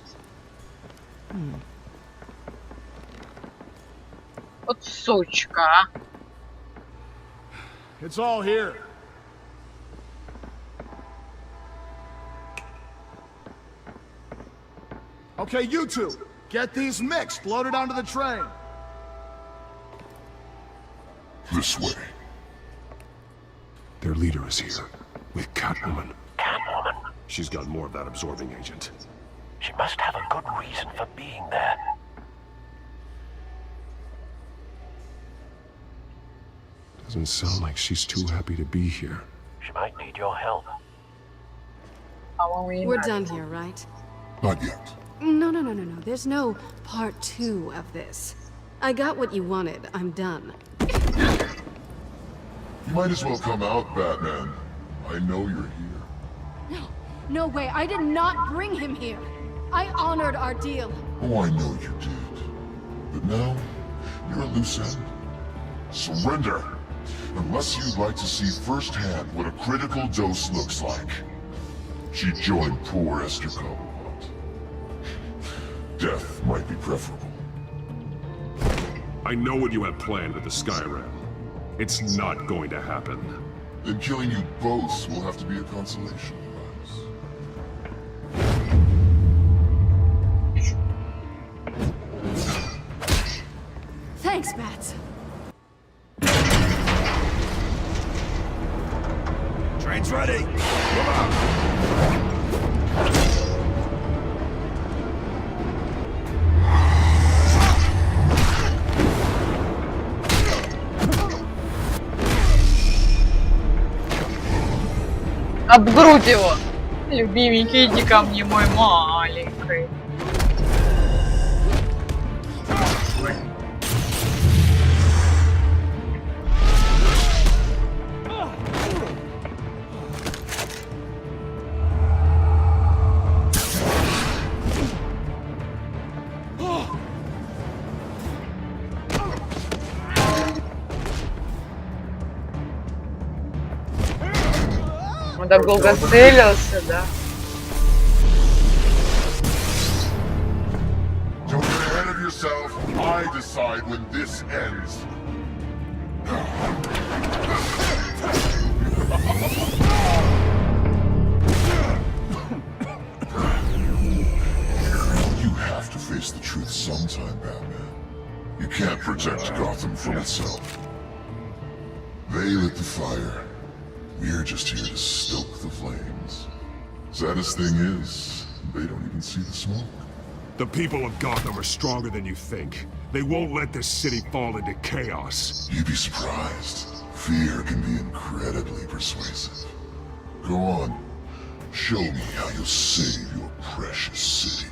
Speaker 1: Вот сучка.
Speaker 16: It's all here. Okay, you two, get these mixed, loaded onto the train.
Speaker 6: This way.
Speaker 2: Their leader is here, with Catwoman.
Speaker 15: Catwoman?
Speaker 2: She's got more of that absorbing agent.
Speaker 15: She must have a good reason for being there.
Speaker 2: Doesn't sound like she's too happy to be here.
Speaker 15: She might need your help.
Speaker 3: We're done here, right?
Speaker 6: Not yet.
Speaker 3: No. There's no part 2 of this. I got what you wanted. I'm done.
Speaker 6: You might as well come out, Batman. I know you're here.
Speaker 3: No way. I did not bring him here.
Speaker 4: I honored our deal.
Speaker 6: Oh, I know you did. But now, you're a loose end. Surrender! Unless you'd like to see firsthand what a critical dose looks like. She joined poor Esther Cobblepot. Death might be preferable.
Speaker 2: I know what you had planned with the Skyrim. It's not going to happen.
Speaker 6: Then killing you both will have to be a consolation prize.
Speaker 4: Thanks, Bats.
Speaker 10: Train's ready! Come on!
Speaker 1: Об грудь его. Любименький, иди ко мне, мой маленький. Он так долго целился, да?
Speaker 6: Don't get ahead of yourself. I decide when this ends. You have to face the truth sometime, Batman. You can't protect Gotham from itself. They lit the fire. We're just here to stoke the flames. Saddest thing is, they don't even see the smoke.
Speaker 2: The people of Gotham are stronger than you think. They won't let this city fall into chaos.
Speaker 6: You'd be surprised. Fear can be incredibly persuasive. Go on. Show me how you'll save your precious city.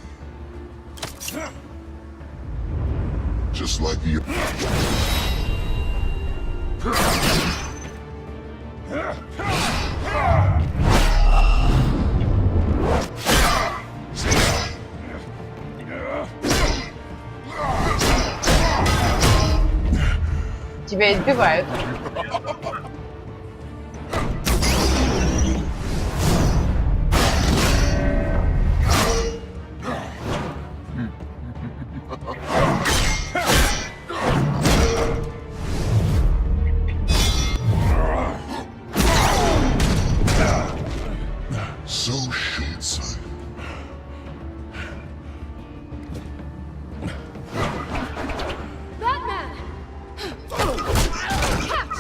Speaker 6: Just like the...
Speaker 1: Тебя избивают.
Speaker 6: So short-sighted.
Speaker 4: Batman! Catch!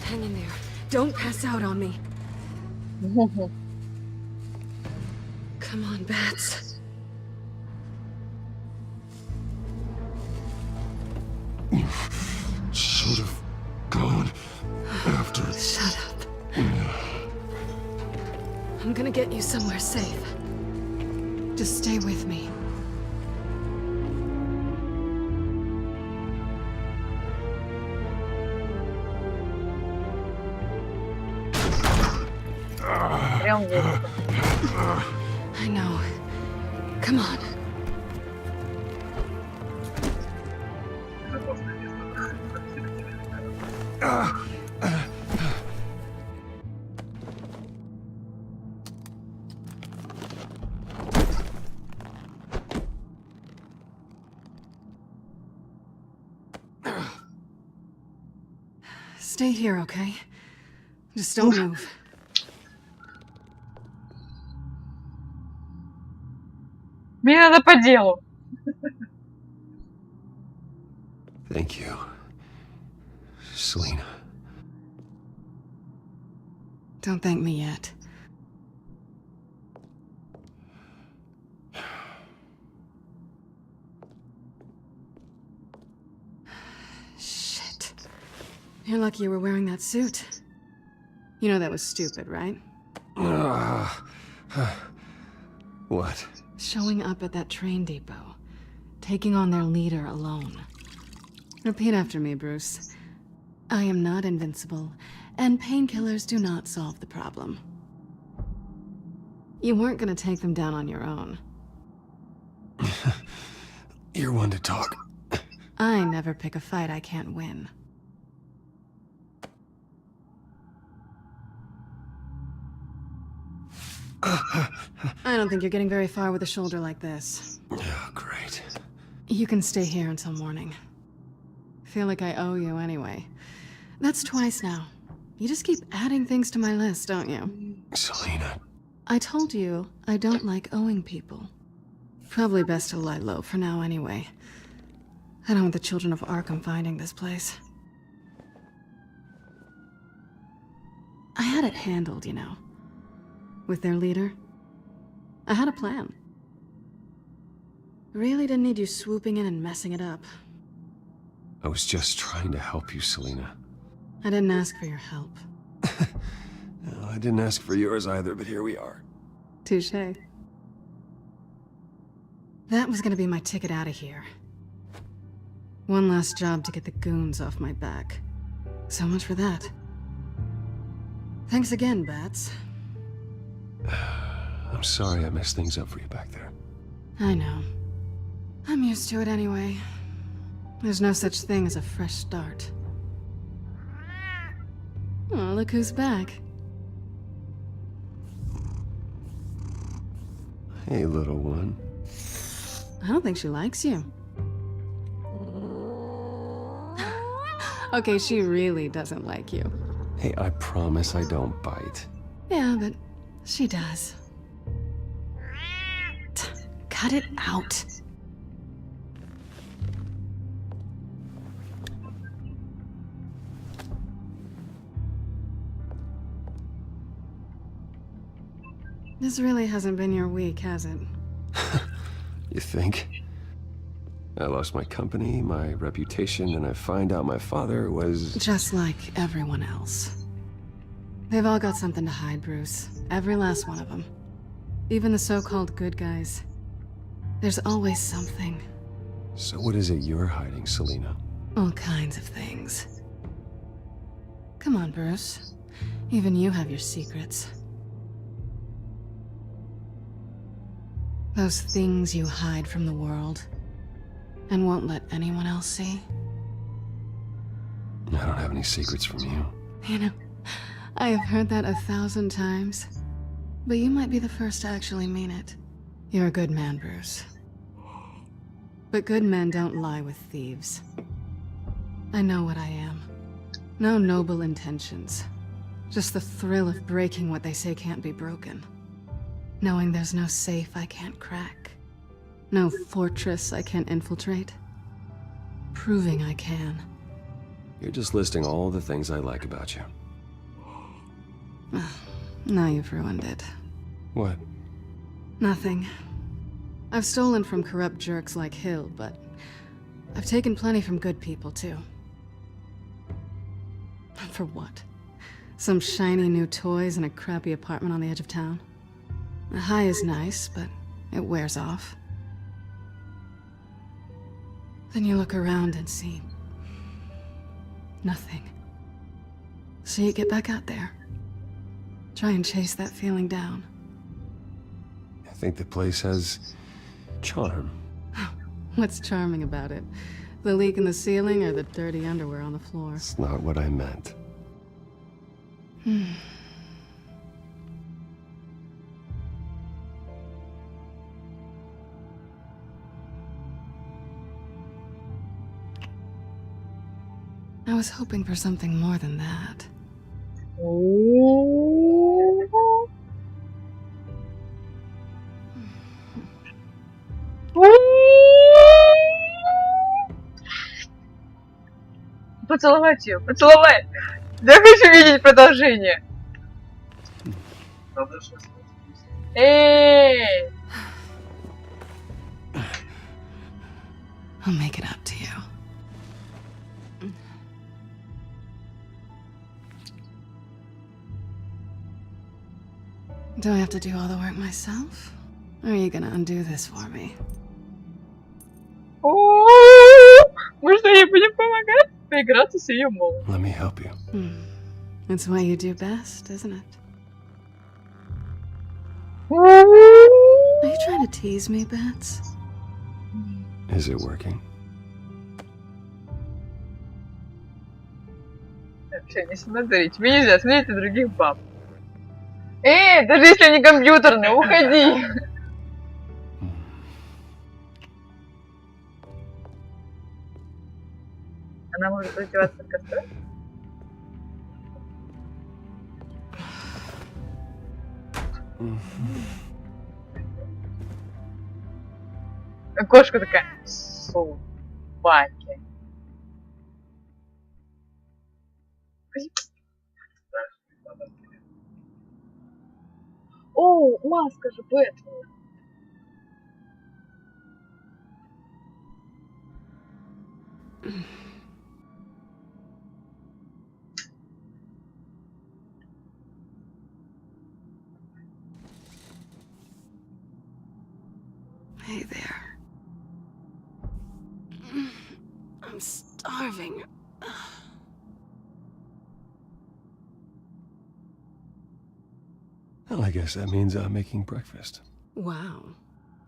Speaker 3: Hang in there. Don't pass out on me. Come on, Bats.
Speaker 2: Should have gone after.
Speaker 3: Shut up. I'm gonna get you somewhere safe. Just stay with me. I know. Come on. Stay here, okay? Just don't move.
Speaker 1: Мне надо по делу.
Speaker 18: Thank you, Selena.
Speaker 3: Don't thank me yet. Shit. You're lucky you were wearing that suit. You know that was stupid, right?
Speaker 18: What?
Speaker 3: Showing up at that train depot. Taking on their leader alone. Repeat after me, Bruce. I am not invincible, and painkillers do not solve the problem. You weren't gonna take them down on your own.
Speaker 18: You're one to talk.
Speaker 3: I never pick a fight I can't win. I don't think you're getting very far with a shoulder like this.
Speaker 18: Oh, great.
Speaker 3: You can stay here until morning. Feel like I owe you anyway. That's twice now. You just keep adding things to my list, don't you?
Speaker 18: Selena.
Speaker 3: I told you I don't like owing people. Probably best to lie low for now anyway. I don't want the children of Arkham finding this place. I had it handled, you know. With their leader. I had a plan. Really didn't need you swooping in and messing it up.
Speaker 18: I was just trying to help you, Selena.
Speaker 3: I didn't ask for your help.
Speaker 18: No, I didn't ask for yours either, but here we are.
Speaker 3: Touché. That was gonna be my ticket out of here. One last job to get the goons off my back. So much for that. Thanks again, Bats.
Speaker 18: I'm sorry I messed things up for you back there.
Speaker 3: I know. I'm used to it anyway. There's no such thing as a fresh start. Oh, look who's back.
Speaker 18: Hey, little one.
Speaker 3: I don't think she likes you. Okay, she really doesn't like you.
Speaker 18: Hey, I promise I don't bite.
Speaker 3: Yeah, but she does. Cut it out. This really hasn't been your week, has it?
Speaker 18: You think? I lost my company, my reputation, and I find out my father was...
Speaker 3: Just like everyone else. They've all got something to hide, Bruce. Every last one of them. Even the so-called good guys. There's always something.
Speaker 18: So what is it you're hiding, Selena?
Speaker 3: All kinds of things. Come on, Bruce. Even you have your secrets. Those things you hide from the world and won't let anyone else see.
Speaker 18: I don't have any secrets from you.
Speaker 3: You know, I have heard that 1,000 times, but you might be the first to actually mean it. You're a good man, Bruce. But good men don't lie with thieves. I know what I am. No noble intentions. Just the thrill of breaking what they say can't be broken. Knowing there's no safe I can't crack. No fortress I can't infiltrate. Proving I can.
Speaker 18: You're just listing all the things I like about you.
Speaker 3: Now you've ruined it.
Speaker 18: What?
Speaker 3: Nothing. I've stolen from corrupt jerks like Hill, but I've taken plenty from good people, too. For what? Some shiny new toys and a crappy apartment on the edge of town? The high is nice, but it wears off. Then you look around and see... nothing. So you get back out there. Try and chase that feeling down.
Speaker 18: I think the place has charm.
Speaker 3: What's charming about it? The leak in the ceiling or the dirty underwear on the floor?
Speaker 18: It's not what I meant.
Speaker 12: was hoping for something more than that.
Speaker 1: Поцеловать ее, поцеловать! Я хочу видеть продолжение. Эй!
Speaker 12: I'll make it up to you. Do I have to do all the work myself? Or are you gonna undo this for me?
Speaker 1: Можно ей будем помогать поиграться с ее молом.
Speaker 18: Let me help you.
Speaker 12: It's what you do best, isn't it? Are you trying to tease me, Bats?
Speaker 18: Is it working?
Speaker 1: Вообще, не смотрите. Мне нельзя смотреть на других баб. Эй, даже если они компьютерные, уходи! Она может раздеваться в костре? Кошка такая. Собаки. О, маска же Бэтмена.
Speaker 12: Hey there. I'm starving.
Speaker 18: Well, I guess that means I'm making breakfast.
Speaker 12: Wow.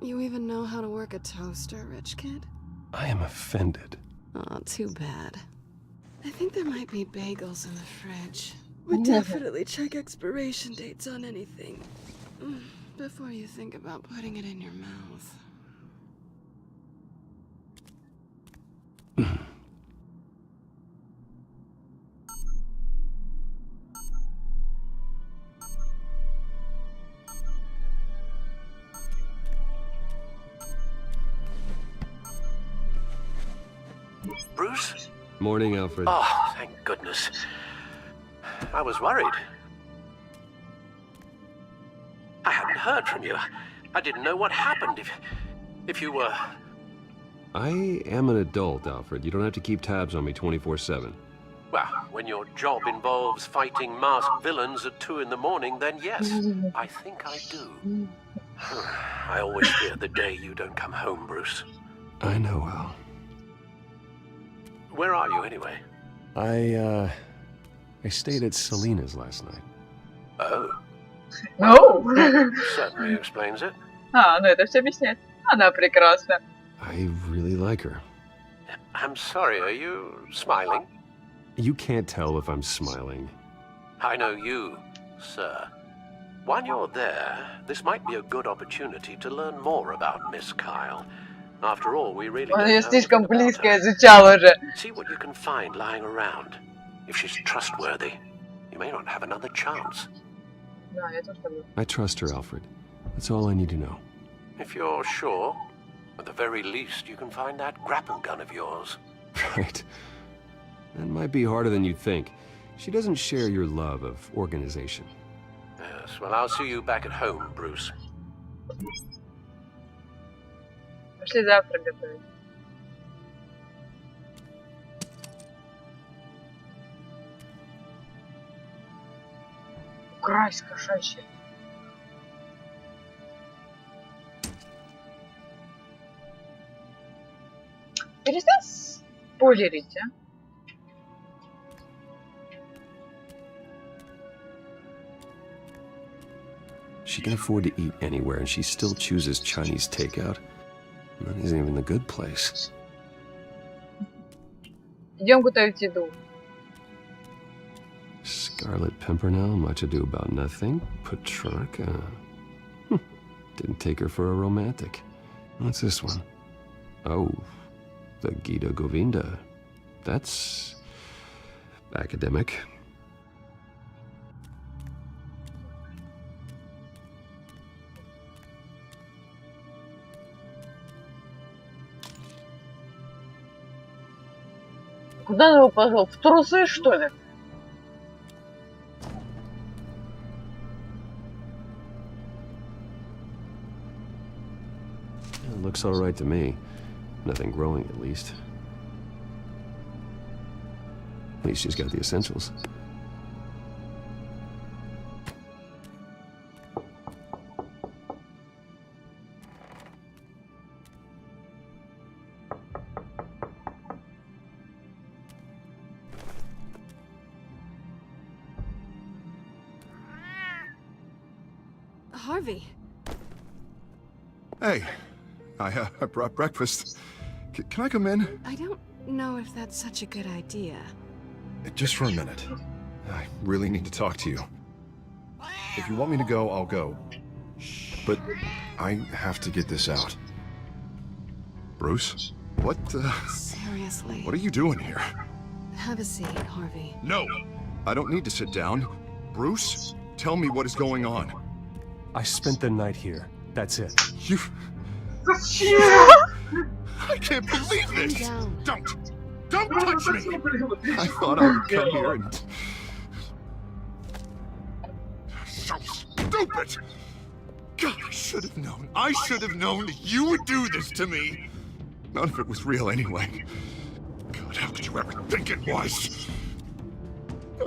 Speaker 12: You even know how to work a toaster, rich kid?
Speaker 18: I am offended.
Speaker 12: Aw, too bad. I think there might be bagels in the fridge. We definitely check expiration dates on anything before you think about putting it in your mouth.
Speaker 14: Bruce?
Speaker 18: Morning, Alfred.
Speaker 14: Oh, thank goodness. I was worried. I hadn't heard from you. I didn't know what happened if you were...
Speaker 18: I am an adult, Alfred. You don't have to keep tabs on me 24/7.
Speaker 14: Well, when your job involves fighting masked villains at 2 in the morning, then yes, I think I do. I always fear the day you don't come home, Bruce.
Speaker 18: I know, Al.
Speaker 14: Where are you, anyway?
Speaker 18: I stayed at Selena's last night.
Speaker 14: Oh.
Speaker 1: No.
Speaker 14: Certainly explains it.
Speaker 1: А, ну это все объясняет. Она прекрасна.
Speaker 18: I really like her.
Speaker 14: I'm sorry, are you smiling?
Speaker 18: You can't tell if I'm smiling.
Speaker 14: I know you, sir. While you're there, this might be a good opportunity to learn more about Miss Kyle. After all, we really don't know
Speaker 1: слишком
Speaker 14: anything about
Speaker 1: близко
Speaker 14: her.
Speaker 1: изучал уже.
Speaker 14: See what you can find lying around. If she's trustworthy, you may not have another chance.
Speaker 1: Да, я тоже так думаю.
Speaker 18: I trust her, Alfred. That's all I need to know.
Speaker 14: If you're sure, at the very least, you can find that grapple gun of yours.
Speaker 18: Right. That might be harder than you'd think. She doesn't share your love of organization.
Speaker 14: Yes, well, I'll see you back at home, Bruce.
Speaker 1: Пошли завтрак готовить. Украсть кошачья. Перестань спойлерить, а?
Speaker 18: She can afford to eat anywhere, and she still chooses Chinese takeout. That isn't even the good place.
Speaker 1: Идем готовить еду.
Speaker 18: Scarlet Pimpernel, Much Ado About Nothing, Petrarca. Didn't take her for a romantic. What's this one? Oh, the Gita Govinda. That's Academic.
Speaker 1: Куда он его позвал? В трусы, что ли?
Speaker 18: It looks all right to me. Nothing growing, at least. At least she's got the essentials.
Speaker 12: Harvey.
Speaker 10: Hey, I brought breakfast. Can I come in?
Speaker 12: I don't know if that's such a good idea.
Speaker 10: Just for a minute. I really need to talk to you. If you want me to go, I'll go. But I have to get this out. Bruce? What,
Speaker 12: Seriously.
Speaker 10: What are you doing here?
Speaker 12: Have a seat, Harvey.
Speaker 10: No! I don't need to sit down. Bruce, tell me what is going on.
Speaker 5: I spent the night here. That's it.
Speaker 10: You... I can't believe this! Don't touch me! I thought I would come here and... So stupid! God, I should have known. I should have known that you would do this to me! None of it was real anyway. God, how could you ever think it was?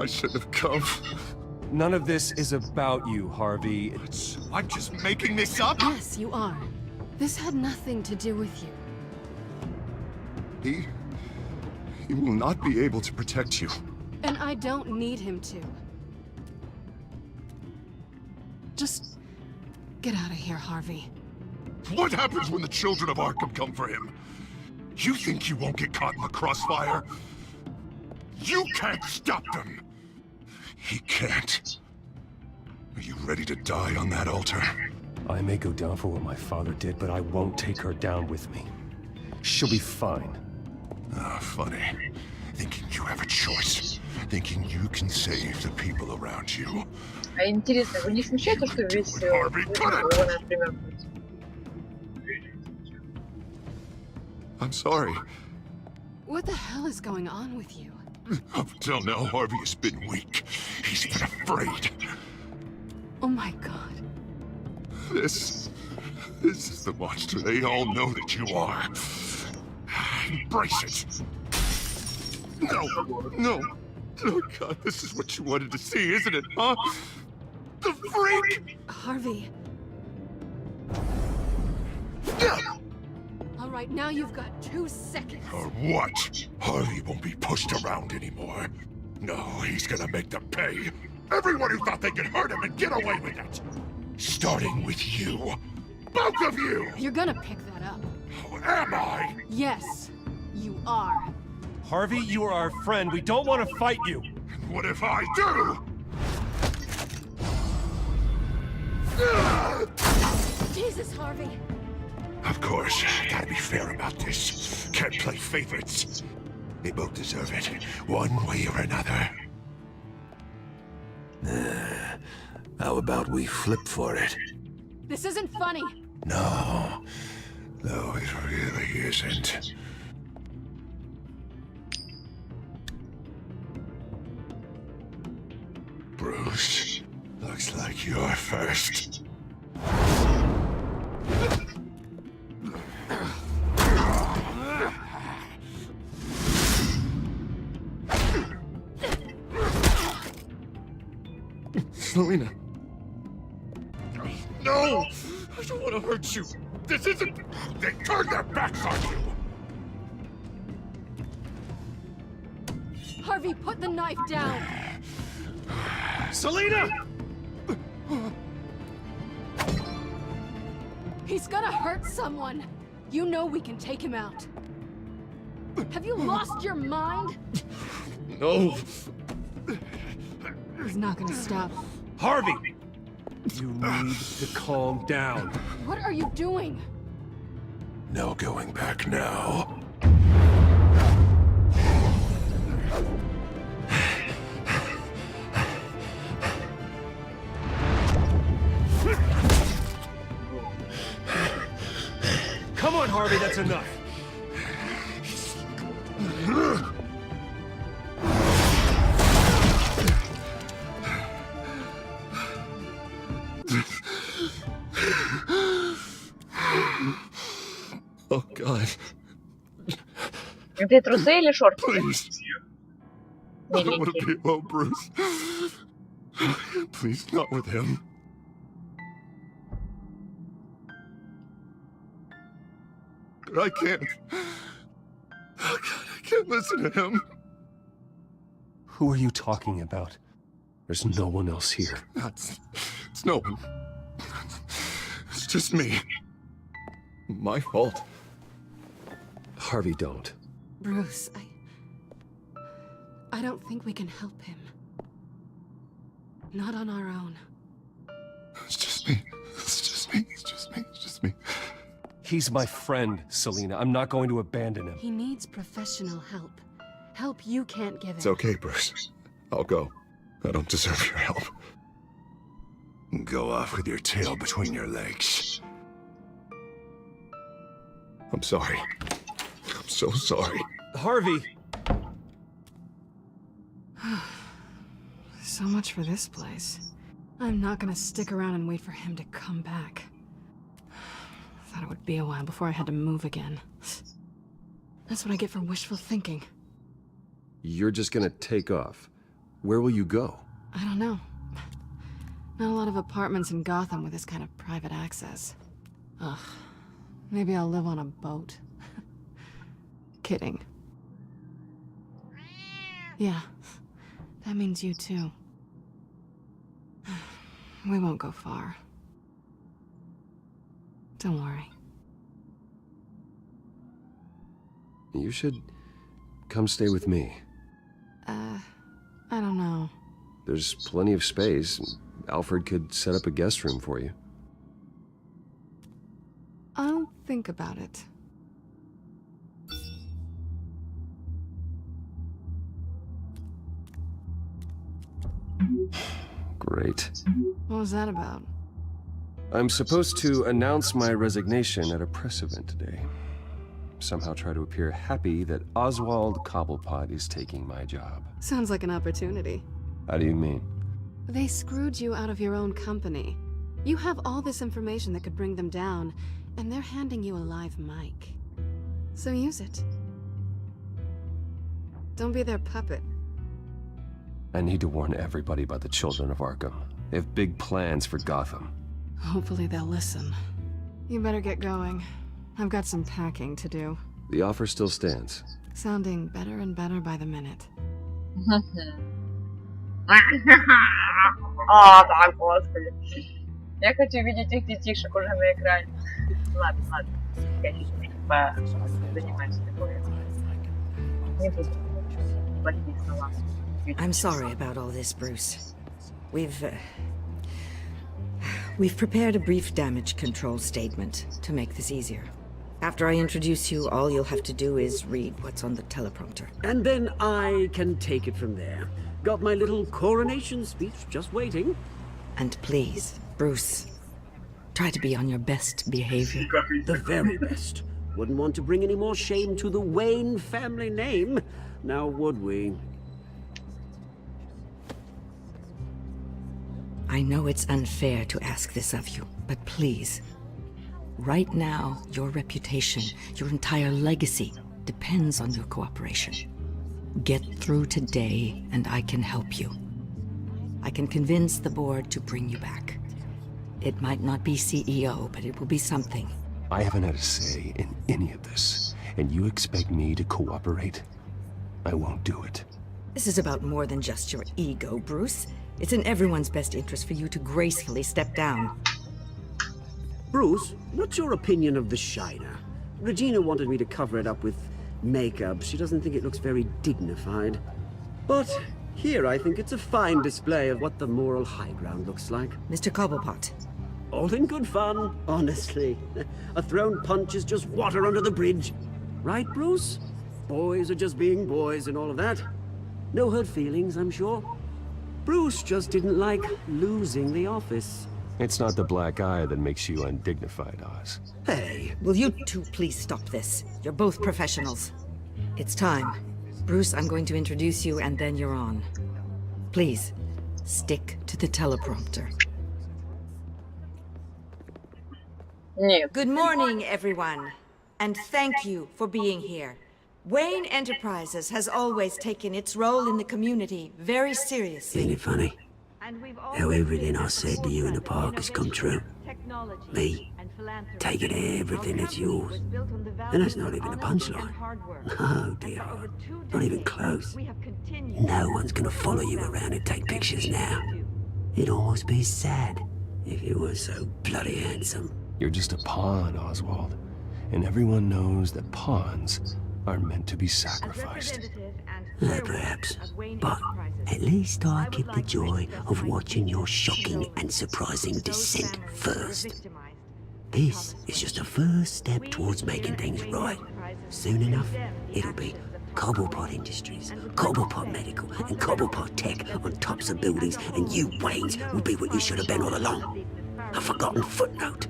Speaker 10: I should have come.
Speaker 5: None of this is about you, Harvey.
Speaker 10: I'm just making this up?
Speaker 12: Yes, you are. This had nothing to do with you.
Speaker 10: He will not be able to protect you.
Speaker 12: And I don't need him to. Just get out of here, Harvey.
Speaker 10: What happens when the children of Arkham come for him? You think you won't get caught in the crossfire? You can't stop them! He can't. Are you ready to die on that altar?
Speaker 5: I may go down for what my father did, but I won't take her down with me. She'll be fine.
Speaker 10: Ah, funny. Thinking you have a choice. Thinking you can save the people around you.
Speaker 1: А интересно, вы не смущаете, что весь его, например,
Speaker 10: I'm sorry.
Speaker 12: What the hell is going on with you?
Speaker 10: Up until now, Harvey has been weak. He's been afraid.
Speaker 12: Oh my god.
Speaker 10: This is the monster they all know that you are. Embrace it. No. Oh god, this is what you wanted to see, isn't it, huh? The freak!
Speaker 12: Harvey. All right, now you've got 2 seconds.
Speaker 10: Or what? Harvey won't be pushed around anymore. No, he's gonna make them pay. Everyone who thought they could hurt him and get away with it. Starting with you. Both of you!
Speaker 12: You're gonna pick that up.
Speaker 10: Oh, am I?
Speaker 12: Yes, you are.
Speaker 5: Harvey, you are our friend. We don't want to fight you.
Speaker 10: What if I do?
Speaker 12: Jesus, Harvey.
Speaker 10: Of course, gotta be fair about this. Can't play favorites. They both deserve it, one way or another. How about we flip for it?
Speaker 12: This isn't funny.
Speaker 10: No, it really isn't. Bruce, looks like you're first. Selena. No! I don't want to hurt you. This isn't... They turned their backs on you.
Speaker 12: Harvey, put the knife down.
Speaker 5: Selena!
Speaker 12: He's gonna hurt someone. You know we can take him out. Have you lost your mind?
Speaker 10: No.
Speaker 12: He's not gonna stop.
Speaker 5: Harvey! You need to calm down.
Speaker 12: What are you doing?
Speaker 10: No going back now.
Speaker 5: Harvey, that's enough.
Speaker 10: Oh, God.
Speaker 1: Ты трусы или шорты?
Speaker 10: Please. I don't want to be alone, Bruce. Please, not with him. But I can't. Oh, God, I can't listen to him.
Speaker 5: Who are you talking about? There's no one else here.
Speaker 10: It's no one. It's just me. My fault.
Speaker 5: Harvey, don't.
Speaker 12: Bruce, I don't think we can help him. Not on our own.
Speaker 10: It's just me. It's just me. It's just me. It's just me.
Speaker 5: He's my friend, Selina. I'm not going to abandon him.
Speaker 12: He needs professional help. Help you can't give him.
Speaker 10: It's okay, Bruce. I'll go. I don't deserve your help. Go off with your tail between your legs. I'm sorry. I'm so sorry.
Speaker 5: Harvey!
Speaker 12: So much for this place. I'm not gonna stick around and wait for him to come back. Thought it would be a while before I had to move again. That's what I get for wishful thinking.
Speaker 18: You're just gonna take off. Where will you go?
Speaker 12: I don't know. Not a lot of apartments in Gotham with this kind of private access. Ugh. Maybe I'll live on a boat. Kidding. Yeah. That means you too. We won't go far. Don't worry.
Speaker 18: You should come stay with me.
Speaker 12: I don't know.
Speaker 18: There's plenty of space. Alfred could set up a guest room for you.
Speaker 12: I'll think about it.
Speaker 18: Great.
Speaker 12: What was that about?
Speaker 18: I'm supposed to announce my resignation at a press event today. Somehow try to appear happy that Oswald Cobblepot is taking my job.
Speaker 12: Sounds like an opportunity.
Speaker 18: How do you mean?
Speaker 12: They screwed you out of your own company. You have all this information that could bring them down, and they're handing you a live mic. So use it. Don't be their puppet.
Speaker 18: I need to warn everybody about the children of Arkham. They have big plans for Gotham.
Speaker 12: Hopefully they'll listen. You better get going. I've got some packing to do.
Speaker 18: The offer still stands.
Speaker 12: Sounding better and better by the minute.
Speaker 1: А, так, господи. Я хочу видеть их детишек уже на экране. Ладно, ладно. Я чуть-чуть занимаюсь такой. Не буду. Плохие слова.
Speaker 17: I'm sorry about all this, Bruce. We've prepared a brief damage control statement to make this easier. After I introduce you, all you'll have to do is read what's on the teleprompter.
Speaker 19: And then I can take it from there. Got my little coronation speech just waiting.
Speaker 17: And please, Bruce, try to be on your best behavior.
Speaker 19: The very best. Wouldn't want to bring any more shame to the Wayne family name, now would we?
Speaker 17: I know it's unfair to ask this of you, but please. Right now, your reputation, your entire legacy, depends on your cooperation. Get through today, and I can help you. I can convince the board to bring you back. It might not be CEO, but it will be something.
Speaker 18: I haven't had a say in any of this, and you expect me to cooperate? I won't do it.
Speaker 17: This is about more than just your ego, Bruce. It's in everyone's best interest for you to gracefully step down.
Speaker 19: Bruce, what's your opinion of the Shiner? Regina wanted me to cover it up with makeup. She doesn't think it looks very dignified. But here I think it's a fine display of what the moral high ground looks like.
Speaker 17: Mr. Cobblepot.
Speaker 19: All in good fun, honestly. A thrown punch is just water under the bridge. Right, Bruce? Boys are just being boys and all of that. No hurt feelings, I'm sure. Bruce just didn't like losing the office.
Speaker 18: It's not the black eye that makes you undignified, Oz.
Speaker 17: Hey, will you two please stop this? You're both professionals. It's time. Bruce, I'm going to introduce you and then you're on. Please, stick to the teleprompter. Good morning, everyone. And thank you for being here. Wayne Enterprises has always taken its role in the community very seriously.
Speaker 19: Isn't it funny? How everything I said to you in the park has come true. Me, taking everything that's yours. And that's not even a punchline. No, dear heart. Not even close. No one's gonna follow you around and take pictures now. It'd almost be sad if you were so bloody handsome.
Speaker 18: You're just a pawn, Oswald. And everyone knows that pawns are meant to be sacrificed.
Speaker 19: Perhaps. But at least I get the joy of watching your shocking and surprising descent first. This is just a first step towards making things right. Soon enough, it'll be Cobblepot Industries, Cobblepot Medical, and Cobblepot Tech on tops of buildings, and you, Waynes, will be what you should have been all along. A forgotten footnote.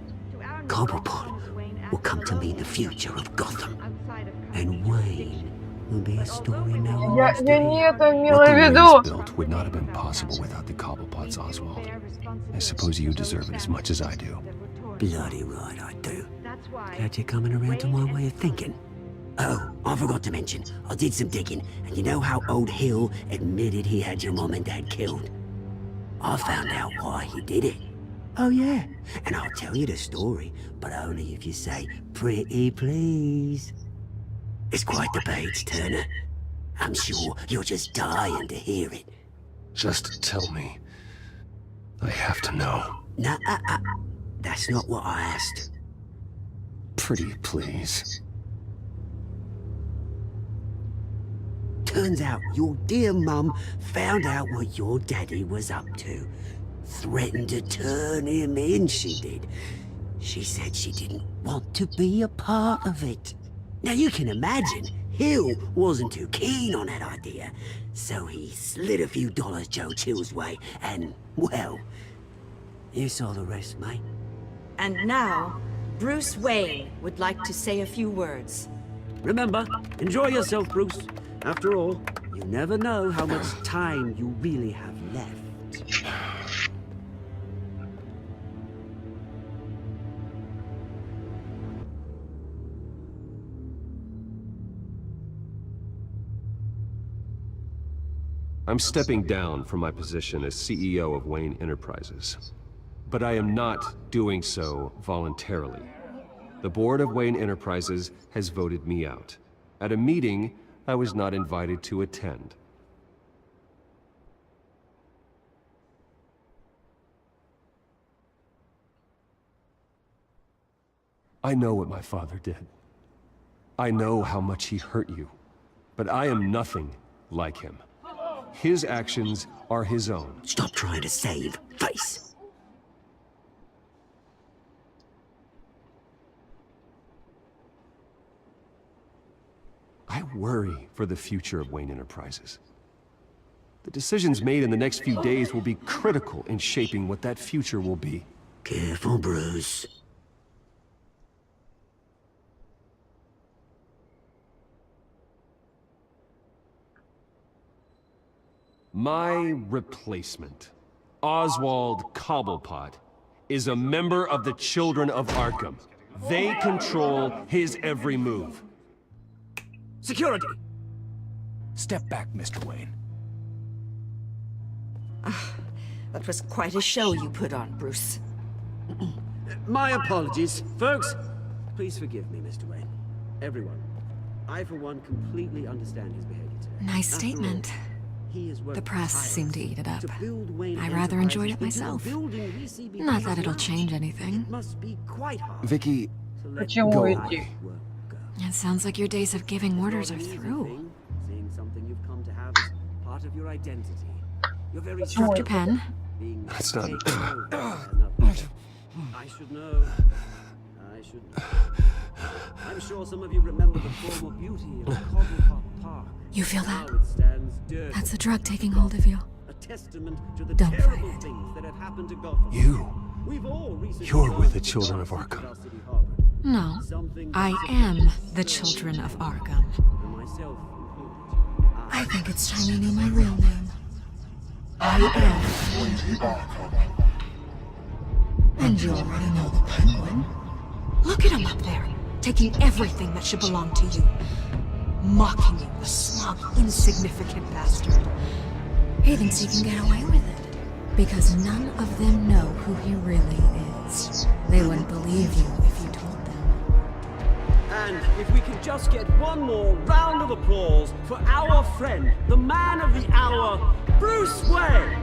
Speaker 19: Cobblepot will come to mean the future of Gotham. And Wayne will be a story now.
Speaker 1: Я не это имела
Speaker 18: What
Speaker 1: в
Speaker 18: the
Speaker 1: виду.
Speaker 18: Waynes built would not have been possible without the Cobblepots, Oswald. I suppose you deserve it as much as I do.
Speaker 19: Bloody right I do. Glad you're coming around to my way of thinking. Oh, I forgot to mention, I did some digging, and you know how old Hill admitted he had your mom and dad killed? I found out why he did it. Oh yeah, and I'll tell you the story, but only if you say, pretty please. It's quite the page turner. I'm sure you're just dying to hear it.
Speaker 18: Just tell me. I have to know.
Speaker 19: Nah, that's not what I asked.
Speaker 18: Pretty please.
Speaker 19: Turns out your dear mum found out what your daddy was up to. Threatened to turn him in, she did. She said she didn't want to be a part of it. Now you can imagine, Hill wasn't too keen on that idea, so he slid a few dollars Joe Chill's way, and, well, you saw the rest, mate.
Speaker 17: And now, Bruce Wayne would like to say a few words.
Speaker 19: Remember, enjoy yourself, Bruce. After all, you never know how much time you really have left.
Speaker 18: I'm stepping down from my position as CEO of Wayne Enterprises. But I am not doing so voluntarily. The board of Wayne Enterprises has voted me out, at a meeting I was not invited to attend. I know what my father did. I know how much he hurt you, but I am nothing like him. His actions are his own.
Speaker 19: Stop trying to save face.
Speaker 18: I worry for the future of Wayne Enterprises. The decisions made in the next few days will be critical in shaping what that future will be.
Speaker 19: Careful, Bruce.
Speaker 18: My replacement, Oswald Cobblepot, is a member of the Children of Arkham. They control his every move.
Speaker 16: Security! Step back, Mr. Wayne.
Speaker 17: That was quite a show you put on, Bruce.
Speaker 19: My apologies, folks. Please forgive me, Mr. Wayne. Everyone. I, for one, completely understand his behavior today.
Speaker 3: Nice statement. The press seemed to eat it up. I rather enjoyed it myself. Not that it'll change anything.
Speaker 18: Vicky,
Speaker 1: Почему
Speaker 18: go
Speaker 1: идти?
Speaker 18: away.
Speaker 3: It sounds like your days of giving orders are through.
Speaker 19: Seeing something you've come to have as part of your identity. You're very
Speaker 3: Drop your pen.
Speaker 18: That's not...
Speaker 19: I should know. I should. I'm sure some of you remember the former beauty of Cobblepot Park.
Speaker 3: You feel that?
Speaker 19: Now it stands dirty.
Speaker 3: That's the drug taking hold of you.
Speaker 19: A testament to the
Speaker 3: Don't
Speaker 19: terrible
Speaker 3: fight it.
Speaker 19: things that have happened to Gotham.
Speaker 18: You
Speaker 5: You're with the children of Arkham.
Speaker 3: No, I am the children of Arkham. I think it's time you knew my real name. I am Arkham. And you already know the Penguin. Look at him up there, taking everything that should belong to you. Mocking you, the smug, insignificant bastard. He thinks he can get away with it. Because none of them know who he really is. They wouldn't believe you if you told them.
Speaker 19: And if we could just get one more round of applause for our friend, the man of the hour, Bruce Wayne!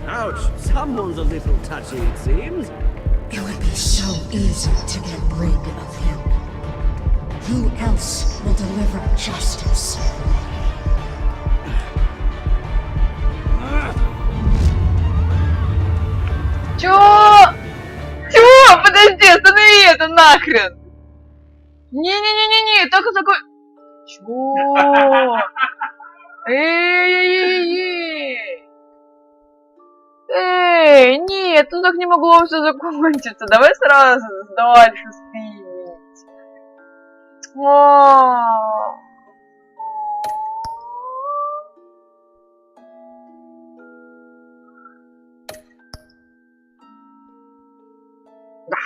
Speaker 19: Ouch, someone's a little touchy, it seems.
Speaker 3: It would be so easy to get rid of him. Who else will deliver justice?
Speaker 1: Чё? Чё? Подожди, останови это нахрен! Не-не-не-не-не, только такой... Чё? Эй-эй-эй-эй! Эй, нет, ну так не могло все закончиться. Давай сразу дальше стримить.
Speaker 8: Да,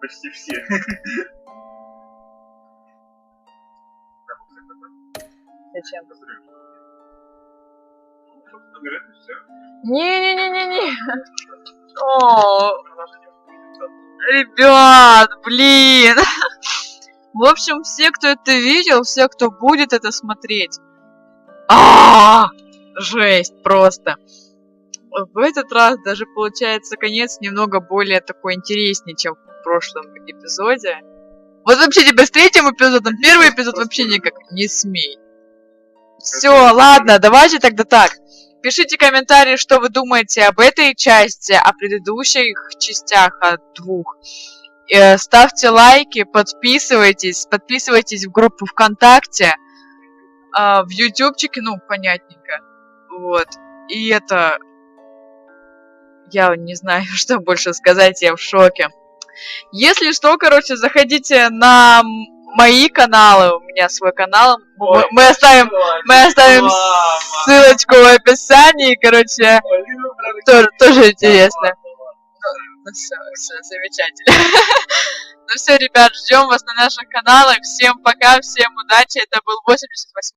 Speaker 8: почти все.
Speaker 1: Зачем? Не-не-не-не-не. О, ребят, блин. В общем, все, кто это видел, все, кто будет это смотреть. Жесть просто. В этот раз даже получается конец немного более такой интереснее, чем в прошлом эпизоде. Вот вообще теперь с третьим эпизодом, первый эпизод вообще никак не смей. Все, ладно, давайте тогда так. Пишите комментарии, что вы думаете об этой части, о предыдущих частях, о двух. Ставьте лайки, подписывайтесь в группу ВКонтакте, в ютубчике, ну, понятненько. Вот. И это... Я не знаю, что больше сказать, я в шоке. Если что, короче, заходите на мои каналы, у меня свой канал. Мы оставим ссылочку в описании, короче, тоже интересно. Ну все, замечательно. Ну все, ребят, ждем вас на наших каналах. Всем пока, всем удачи. Это был 88.